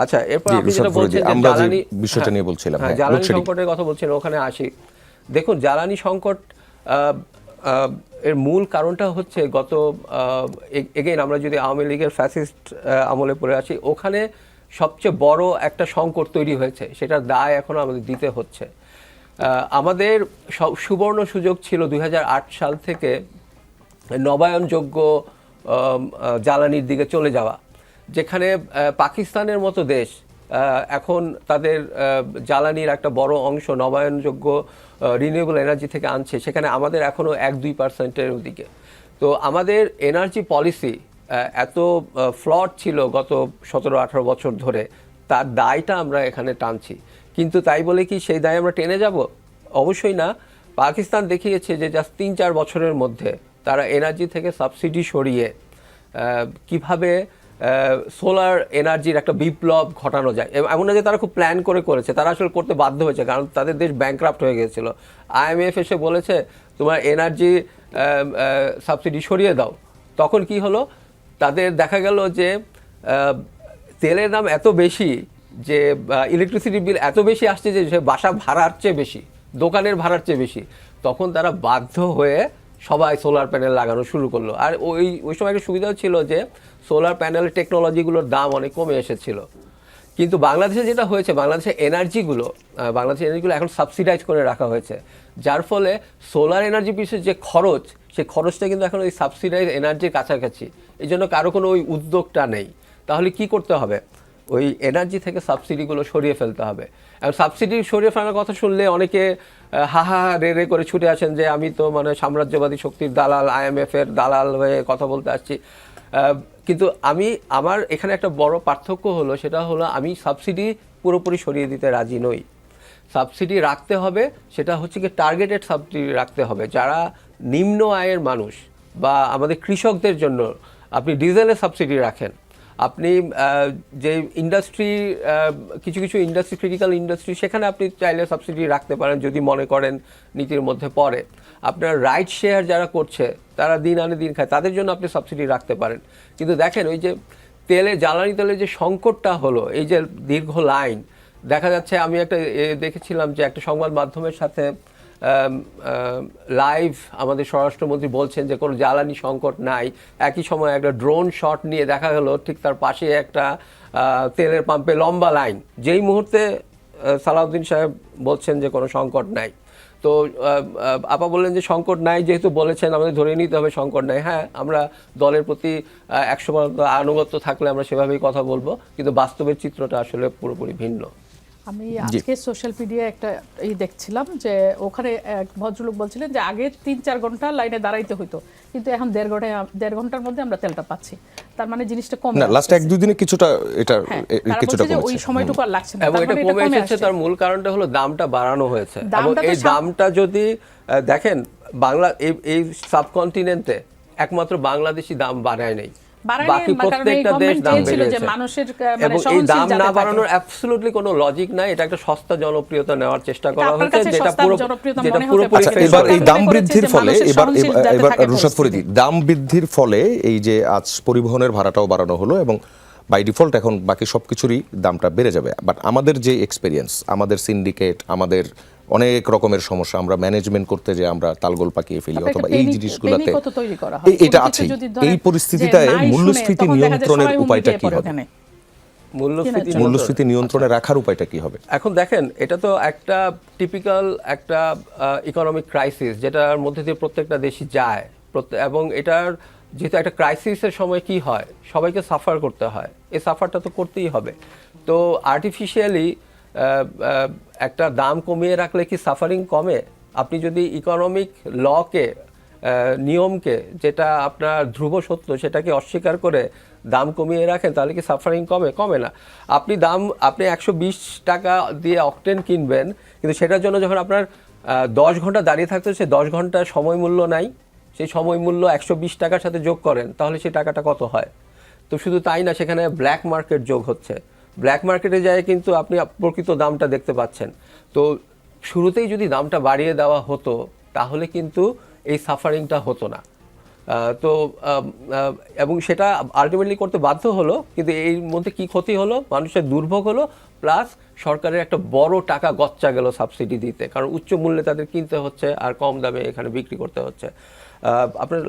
Speaker 4: আচ্ছা, এরপর আপনি যেটা বলছেন জ্বালানি বিষয়টা নিয়ে বলছিলাম, জ্বালানি সংকটের কথা বলছেন, ওখানে আসি। দেখুন, জ্বালানি সংকট এর মূল কারণটা হচ্ছে গত এগেইন আমরা যদি আওয়ামী লীগের ফ্যাসিস্ট আমলে পড়ে আছি, ওখানে সবচেয়ে বড় একটা সংকট তৈরি হয়েছে, সেটার দায় এখন আমাদের দিতে হচ্ছে। আমাদের সুবর্ণ সুযোগ ছিল 2008 সাল থেকে নবায়নযোগ্য জ্বালানির দিকে চলে যাওয়া, যেখানে পাকিস্তানের মতো দেশ এখন তাদের জ্বালানির একটা বড় অংশ নবায়নযোগ্য রিনিউয়েবল এনার্জি থেকে আনছে, সেখানে আমাদের এখনও 1-2%-এর দিকে। তো আমাদের এনার্জি পলিসি এত ফ্লড ছিল গত 17-18 বছর ধরে, তার দায়টা আমরা এখানে টানছি। কিন্তু তাই বলে কি সেই দায় আমরা টেনে যাব? অবশ্যই না। পাকিস্তান দেখিয়েছে যে জাস্ট 3-4 বছরের মধ্যে তারা এনার্জি থেকে সাবসিডি সরিয়ে কিভাবে সোলার এনার্জির একটা বিপ্লব ঘটানো যায়। এমন না যে তারা খুব প্ল্যান করে করেছে, তারা আসলে করতে বাধ্য হয়েছে, কারণ তাদের দেশ ব্যাংক্রাফট হয়ে গিয়েছিল। IMF এসে বলেছে তোমার এনার্জি সাবসিডি সরিয়ে দাও। তখন কি হলো, তাদের দেখা গেল যে তেলের দাম এত বেশি, যে ইলেকট্রিসিটি বিল এত বেশি আসছে যে বাসা ভাড়ার চেয়ে বেশি, দোকানের ভাড়ার চেয়ে বেশি। তখন তারা বাধ্য হয়ে সবাই সোলার প্যানেল লাগানো শুরু করলো। আর ওই সময় একটা সুবিধাও ছিল যে সোলার প্যানেলের টেকনোলজিগুলোর দাম অনেক কমে এসেছিল। কিন্তু বাংলাদেশে যেটা হয়েছে, বাংলাদেশের এনার্জিগুলো এখন সাবসিডাইজ করে রাখা হয়েছে, যার ফলে সোলার এনার্জি পিছনে যে খরচ, সেই খরচটা কিন্তু এখন ওই সাবসিডাইজ এনার্জির কাছাকাছি। এই জন্য কারো কোনো ওই উদ্যোগটা নেই। তাহলে কি করতে হবে? ওই এনার্জি থেকে সাবসিডিগুলো সরিয়ে ফেলতে হবে। এবং সাবসিডি সরিয়ে ফেলার কথা শুনলে অনেকে হাহা রে রে করে ছুটে আসেন যে আমি তো মানে সাম্রাজ্যবাদী শক্তির দালাল, IMF-এর দালাল হয়ে কথা বলতে আসছি। কিন্তু আমার এখানে একটা বড় পার্থক্য হলো, সেটা হলো আমি সাবসিডি পুরোপুরি সরিয়ে দিতে রাজি নই। সাবসিডি রাখতে হবে, সেটা হচ্ছে কি টার্গেটেড সাবসিডি রাখতে হবে। যারা নিম্ন আয়ের মানুষ বা আমাদের কৃষকদের জন্য আপনি ডিজেলের সাবসিডি রাখেন, আপনি যে ইন্ডাস্ট্রি কিছু ইন্ডাস্ট্রি ক্রিটিক্যাল ইন্ডাস্ট্রি, সেখানে আপনি চাইলে সাবসিডি রাখতে পারেন যদি মনে করেন নীতির মধ্যে পড়ে। আপনার রাইট শেয়ার যারা করছে, তারা দিন আনে দিন খায়, তাদের জন্য আপনি সাবসিডি রাখতে পারেন। কিন্তু দেখেন, ওই যে জ্বালানি তেলের যে সংকটটা হলো, এই যে দীর্ঘ লাইন দেখা যাচ্ছে, আমি একটা দেখেছিলাম যে একটা সংবাদ মাধ্যমের সাথে লাইভ আমাদের স্বরাষ্ট্রমন্ত্রী বলছেন যে কোনো জ্বালানি সংকট নাই। একই সময় একটা ড্রোন শট নিয়ে দেখা গেল ঠিক তার পাশে একটা তেলের পাম্পে লম্বা লাইন, যেই মুহূর্তে সালাউদ্দিন সাহেব বলছেন যে কোনো সংকট নাই। তো আপা বললেন যে সংকট নাই, যেহেতু বলেছেন আমাদের ধরে নিতে হবে সংকট নাই। হ্যাঁ, আমরা দলের প্রতি 100% আনুগত্য থাকলে আমরা সেভাবেই কথা বলবো, কিন্তু বাস্তবের চিত্রটা আসলে পুরোপুরি ভিন্ন।
Speaker 2: আমি আজকে সোশ্যাল মিডিয়ায় একটা দেখছিলাম যে ওখানে এক ভদ্রলোক বলছিলেন যে আগে 3-4 ঘন্টা লাইনে দাঁড়াইতে হতো, কিন্তু এখন 1.5 ঘন্টার মধ্যে আমরা তেলটা পাচ্ছি। তার মানে জিনিসটা কমে
Speaker 1: না, লাস্ট 1-2 দিনে কিছুটা এটা কিছুটা
Speaker 2: ওই
Speaker 1: কমেছে।
Speaker 2: সময়টুকু আর লাগছে না।
Speaker 4: এবং
Speaker 2: তার
Speaker 4: এটা
Speaker 2: মানে
Speaker 4: কমে এসেছে,
Speaker 2: আসছে।
Speaker 4: তার মূল কারণটা হলো দামটা বাড়ানো হয়েছে। এবং
Speaker 2: দামটা তো
Speaker 4: এই দামটা যদি দেখেন, বাংলা এই সাবকন্টিনেন্টে একমাত্র বাংলাদেশি দাম বাড়ায় নাই, বাকি প্রত্যেকটা দেশ দাম বেড়েছে। এবং এই দাম না বাড়ানোর অ্যাবসলিউটলি কোনো লজিক নাই। এটা একটা সস্তা জনপ্রিয়তা নেওয়ার চেষ্টা করা হয়েছে, যেটা পুরোপুরি।
Speaker 1: আচ্ছা, এবার এই দাম বৃদ্ধির ফলে এবার রুশাদ ফরিদী, দাম বৃদ্ধির ফলে এই যে আজ পরিবহনের ভাড়াটাও বাড়ানো হলো এবং বাই ডিফল্ট এখন বাকি সবকিছুরই দামটা বেড়ে যাবে। বাট আমাদের যে এক্সপেরিয়েন্স, আমাদের সিন্ডিকেট, আমাদের অনেক রকমের সমস্যা, আমরা ম্যানেজমেন্ট করতে যে আমরা তালগোল পাকিয়ে ফেলি, অথবা এই জিনিসগুলোতে এটা আছে। এই পরিস্থিতিটায় মূল্যস্ফীতি নিয়ন্ত্রণের উপায়টা কি হবে? মূল্যস্ফীতি নিয়ন্ত্রণে রাখার উপায়টা কি হবে?
Speaker 4: এখন দেখেন, এটা তো একটা টিপিক্যাল একটা ইকোনমিক ক্রাইসিস, যেটার মধ্যে দিয়ে প্রত্যেকটা দেশই যায়। এবং এটার যেহেতু একটা ক্রাইসিসের সময় কি হয়, সবাইকে সাফার করতে হয়, এই সাফারটা তো করতেই হবে। তো আর্টিফিশিয়ালি একটা দাম কমিয়ে রাখলে কি সাফারিং কমে? আপনি যদি ইকোনমিক লকে, নিয়মকে, যেটা আপনার ধ্রুব সত্য, সেটাকে অস্বীকার করে দাম কমিয়ে রাখেন, তাহলে কি সাফারিং কমে? কমে না। আপনি 120 টাকা দিয়ে অকটেন কিনবেন, কিন্তু সেটার জন্য যখন আপনার 10 ঘন্টা দাঁড়িয়ে থাকতে হচ্ছে, 10 ঘন্টার সময় মূল্য নাই, সেই সময় মূল্য 120 টাকার সাথে যোগ করেন, তাহলে সেই টাকাটা কত হয়? তো শুধু তাই না, সেখানে ব্ল্যাক মার্কেট যোগ হচ্ছে। ব্ল্যাক মার্কেটে যায় কিন্তু আপনি প্রকৃত দামটা দেখতে পাচ্ছেন। তো শুরুতেই যদি দামটা বাড়িয়ে দেওয়া হতো, তাহলে কিন্তু এই সাফারিংটা হতো না। তো এবং সেটা আলটিমেটলি করতে বাধ্য হলো, কিন্তু এর মধ্যে কি ক্ষতি হলো? মানুষের দুর্ভোগ হলো, প্লাস সরকারের একটা বড় টাকা গচ্চা গেল সাবসিডি দিতে, কারণ উচ্চ মূল্যে তাদের কিনতে হচ্ছে আর কম দামে এখানে বিক্রি করতে হচ্ছে। আপনার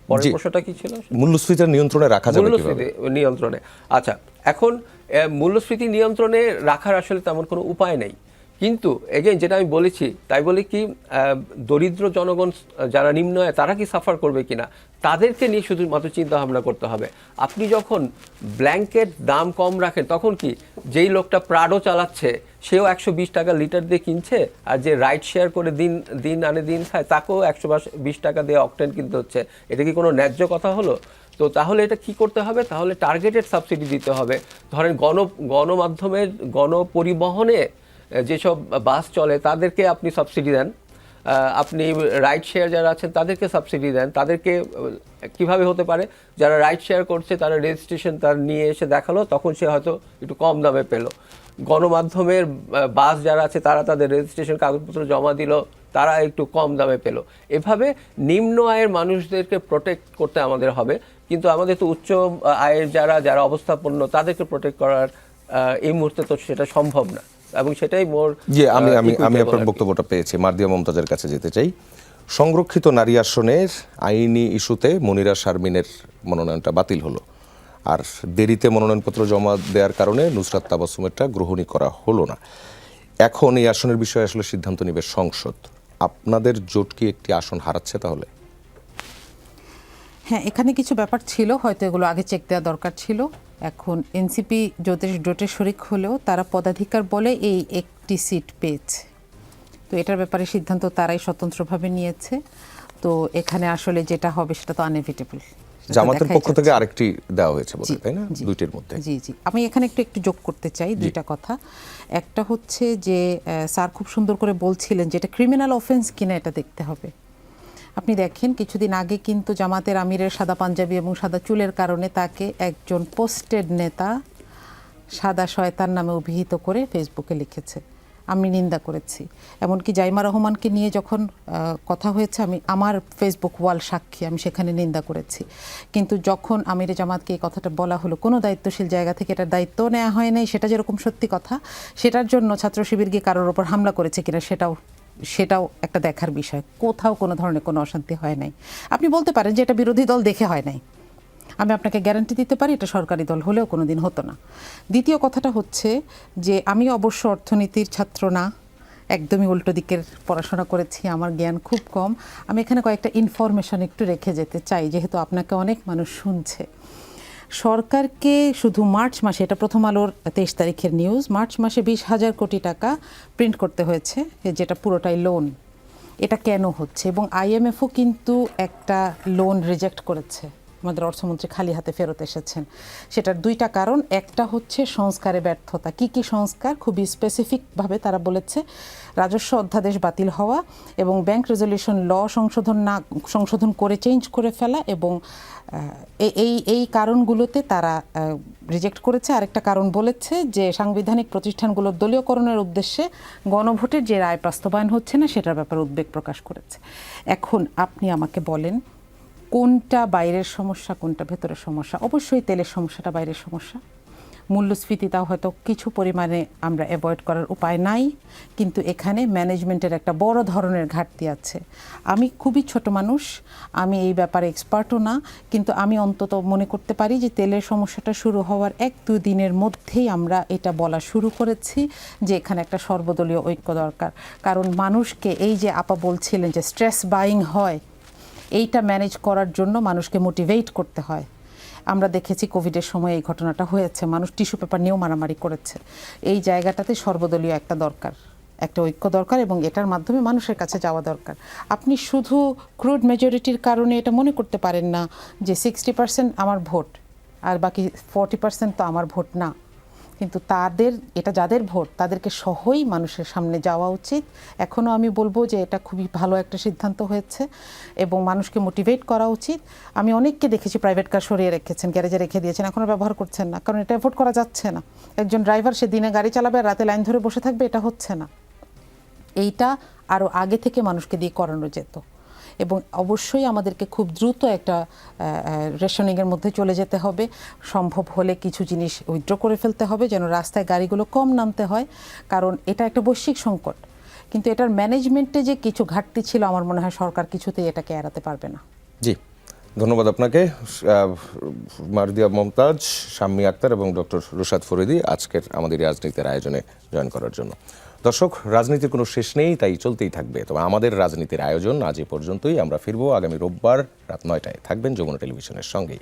Speaker 4: পরের প্রশ্নটা কি ছিল?
Speaker 1: মূল্যস্ফীতি নিয়ন্ত্রণে রাখা যাবে কিভাবে?
Speaker 4: মূল্যস্ফীতি নিয়ন্ত্রণে। আচ্ছা, এখন মূল্যস্ফীতি নিয়ন্ত্রণে রাখার আসলে তেমন কোনো উপায় নেই, কিন্তু এগেইন যেটা আমি বলেছি, তাই বলে কি দরিদ্র জনগণ যারা নিম্ন আয় তারা কি সাফার করবে কিনা, তাদেরকে নিয়ে শুধুমাত্র চিন্তা ভাবনা করতে হবে। আপনি যখন ব্ল্যাঙ্কেট দাম কম রাখেন, তখন কি যেই লোকটা প্রাডো চালাচ্ছে সেও 120 টাকা লিটার দিয়ে কিনছে, আর যে রাইড শেয়ার করে দিন আনে দিন খায় তাকেও 120 টাকা দিয়ে অকটেন কিনতে হচ্ছে। এটা কি কোনো ন্যায্য কথা হলো? তো তাহলে এটা কি করতে হবে? তাহলে টার্গেটেড সাবসিডি দিতে হবে। ধরেন গণমাধ্যমের গণপরিবহনে যেসব বাস চলে তাদেরকে আপনি সাবসিডি দেন, আপনি রাইড শেয়ার যারা আছেন তাদেরকে সাবসিডি দেন। তাদেরকে কিভাবে হতে পারে? যারা রাইড শেয়ার করছে তারা রেজিস্ট্রেশন তার নিয়ে এসে দেখালো, তখন সে হয়তো একটু কম দামে পেলো। গণমাধ্যমের বাস যারা আছে তারা তাদের রেজিস্ট্রেশন কাগজপত্র জমা দিল, তারা একটু কম দামে পেলো। এভাবে নিম্ন আয়ের মানুষদেরকে প্রোটেক্ট করতে আমাদের হবে, কিন্তু আমাদের তো উচ্চ আয়ের যারা অবস্থাপন্ন তাদেরকে প্রোটেক্ট করার এই মুহূর্তে তো সেটা সম্ভব না, এবং সেটাই মোর।
Speaker 1: আমি আপনার বক্তব্যটা পেয়েছি। মার্দিয়া মমতাজের কাছে যেতে চাই। সংরক্ষিত নারী আসনের আইনি ইস্যুতে মনিরা শারমিনের মনোনয়নটা বাতিল হলো, আর দেরিতে মনোনয়নপত্র জমা দেওয়ার কারণে নুসরাত তাবাসসুমেরটা গ্রহণই করা হলো না। এখন এই আসনের বিষয়ে আসলে সিদ্ধান্ত নেবে সংসদ। আপনাদের জোট কি একটি আসন হারাচ্ছে তাহলে?
Speaker 3: হ্যাঁ, এখানে কিছু ব্যাপার ছিল, হয়তো এগুলো আগে চেক দেওয়া দরকার ছিল। এখন এনসিপি জোটের শরিক হলেও তারা পদাধিকার বলে এই একটি সিট পেয়েছে, তো এটার ব্যাপারে সিদ্ধান্ত তারাই স্বতন্ত্রভাবে নিয়েছে। তো এখানে আসলে যেটা হবে সেটা তো আনএভিটেবল।
Speaker 1: জামাতের পক্ষ থেকে আরেকটি দেওয়া হয়েছে বলে, তাই না? দুইটির মধ্যে
Speaker 3: জি আমি এখানে একটু যোগ করতে চাই দুইটা কথা। একটা হচ্ছে যে স্যার খুব সুন্দর করে বলছিলেন যে এটা ক্রিমিনাল অফেন্স কিনা এটা দেখতে হবে। আপনি দেখেন কিছুদিন আগে কিন্তু জামাতের আমিরের সাদা পাঞ্জাবি এবং সাদা চুলের কারণে তাকে একজন পোস্টেড নেতা সাদা শয়তান নামে অভিহিত করে ফেসবুকে লিখেছে। আমি নিন্দা করেছি। এমনকি জাইমা রহমানকে নিয়ে যখন কথা হয়েছে, আমি আমার ফেসবুক ওয়াল সাক্ষী, আমি সেখানে নিন্দা করেছি। কিন্তু যখন আমিরে জামাতকে এই কথাটা বলা হলো, কোনো দায়িত্বশীল জায়গা থেকে এটার দায়িত্ব নেওয়া হয় নাই, সেটা যেরকম সত্যি কথা, সেটার জন্য ছাত্র শিবির গিয়ে কারোর ওপর হামলা করেছে কিনা সেটাও একটা দেখার বিষয়। কোথাও কোনো ধরনের কোনো অশান্তি হয় নাই। আপনি বলতে পারেন যে এটা বিরোধী দল দেখে হয় নাই, আমি আপনাকে গ্যারান্টি দিতে পারি এটা সরকারি দল হলেও কোনো দিন হতো না। দ্বিতীয় কথাটা হচ্ছে যে আমি অবশ্য অর্থনীতির ছাত্র না, একদমই উল্টো দিকের পড়াশোনা করেছি, আমার জ্ঞান খুব কম। আমি এখানে কয়েকটা ইনফরমেশন একটু রেখে যেতে চাই, যেহেতু আপনাকে অনেক মানুষ শুনছে। সরকারকে শুধু মার্চ মাসে, এটা প্রথম আলোর 23 তারিখের নিউজ, মার্চ মাসে 20,000 কোটি টাকা প্রিন্ট করতে হয়েছে, যেটা পুরোটাই লোন। এটা কেন হচ্ছে? এবং IMFও কিন্তু একটা লোন রিজেক্ট করেছে, আমাদের অর্থমন্ত্রী খালি হাতে ফেরত এসেছেন। সেটার দুইটা কারণ, একটা হচ্ছে সংস্কারে ব্যর্থতা। কি কি সংস্কার? খুবই স্পেসিফিকভাবে তারা বলেছে রাজস্ব অধ্যাদেশ বাতিল হওয়া এবং ব্যাংক রেজলিউশন ল সংশোধন করে চেঞ্জ করে ফেলা, এবং এই কারণগুলোতে তারা রিজেক্ট করেছে। আরেকটা কারণ বলেছে যে সাংবিধানিক প্রতিষ্ঠানগুলোর দলীয়করণের উদ্দেশ্যে গণভোটের যে রায় বাস্তবায়ন হচ্ছে না সেটার ব্যাপারে উদ্বেগ প্রকাশ করেছে। এখন আপনি আমাকে বলেন কোনটা বাইরের সমস্যা, কোনটা ভেতরের সমস্যা? অবশ্যই তেলের সমস্যাটা বাইরের সমস্যা। মূল্যস্ফীতিটাও হয়তো কিছু পরিমাণে আমরা অ্যাভয়েড করার উপায় নাই, কিন্তু এখানে ম্যানেজমেন্টের একটা বড় ধরনের ঘাটতি আছে। আমি খুবই ছোট মানুষ, আমি এই ব্যাপারে এক্সপার্টও না, কিন্তু আমি অন্তত মনে করতে পারি যে তেলের সমস্যাটা শুরু হওয়ার 1-2 দিনের মধ্যেই আমরা এটা বলা শুরু করেছি যে এখানে একটা সর্বদলীয় ঐক্য দরকার। কারণ মানুষকে, এই যে আপা বলছিলেন যে স্ট্রেস বাইং হয়, এইটা ম্যানেজ করার জন্য মানুষকে মোটিভেট করতে হয়। আমরা দেখেছি কোভিডের সময় এই ঘটনাটা হয়েছে, মানুষ টিস্যু পেপার নিয়েও মারামারি করেছে। এই জায়গাটাতে সর্বদলীয় একটা দরকার, একটা ঐক্য দরকার, এবং এটার মাধ্যমে মানুষের কাছে যাওয়া দরকার। আপনি শুধু ক্রুড মেজরিটির কারণে এটা মনে করতে পারেন না যে 60% আমার ভোট আর বাকি 40% তো আমার ভোট না। কিন্তু এটা যাদের ভোট তাদেরকে সহই মানুষের সামনে যাওয়া উচিত। এখনও আমি বলবো যে এটা খুবই ভালো একটা সিদ্ধান্ত হয়েছে এবং মানুষকে মোটিভেট করা উচিত। আমি অনেককে দেখেছি প্রাইভেট কার সরিয়ে রেখেছেন, গ্যারেজে রেখে দিয়েছেন, এখনও ব্যবহার করছেন না, কারণ এটা অ্যাফোর্ড করা যাচ্ছে না। একজন ড্রাইভার সে দিনে গাড়ি চালাবে আর রাতে লাইন ধরে বসে থাকবে, এটা হচ্ছে না। এইটা আরও আগে থেকে মানুষকে দিয়ে করানো যেত, এবং অবশ্যই আমাদেরকে খুব দ্রুত একটা রেশনিংয়ের মধ্যে চলে যেতে হবে। সম্ভব হলে কিছু জিনিস উইথড্র করে ফেলতে হবে যেন রাস্তায় গাড়িগুলো কম নামতে হয়, কারণ এটা একটা বৈশ্বিক সংকট। কিন্তু এটার ম্যানেজমেন্টে যে কিছু ঘাটতি ছিল, আমার মনে হয় সরকার কিছুতেই এটাকে এড়াতে পারবে না।
Speaker 1: জি, ধন্যবাদ আপনাকে মারদিয়া মমতাজ, শাম্মী আক্তার এবং ডক্টর রুশাদ ফরিদী আজকের আমাদের রাজনীতির আয়োজনে জয়েন করার জন্য। দর্শক, রাজনীতির কোনো শেষ নেই, তাই চলতেই থাকবে। তবে আমাদের রাজনীতির আয়োজন আজ এ পর্যন্তই। আমরা ফিরবো আগামী রোববার রাত 9টায়। থাকবেন যমুনা টেলিভিশনের সঙ্গেই।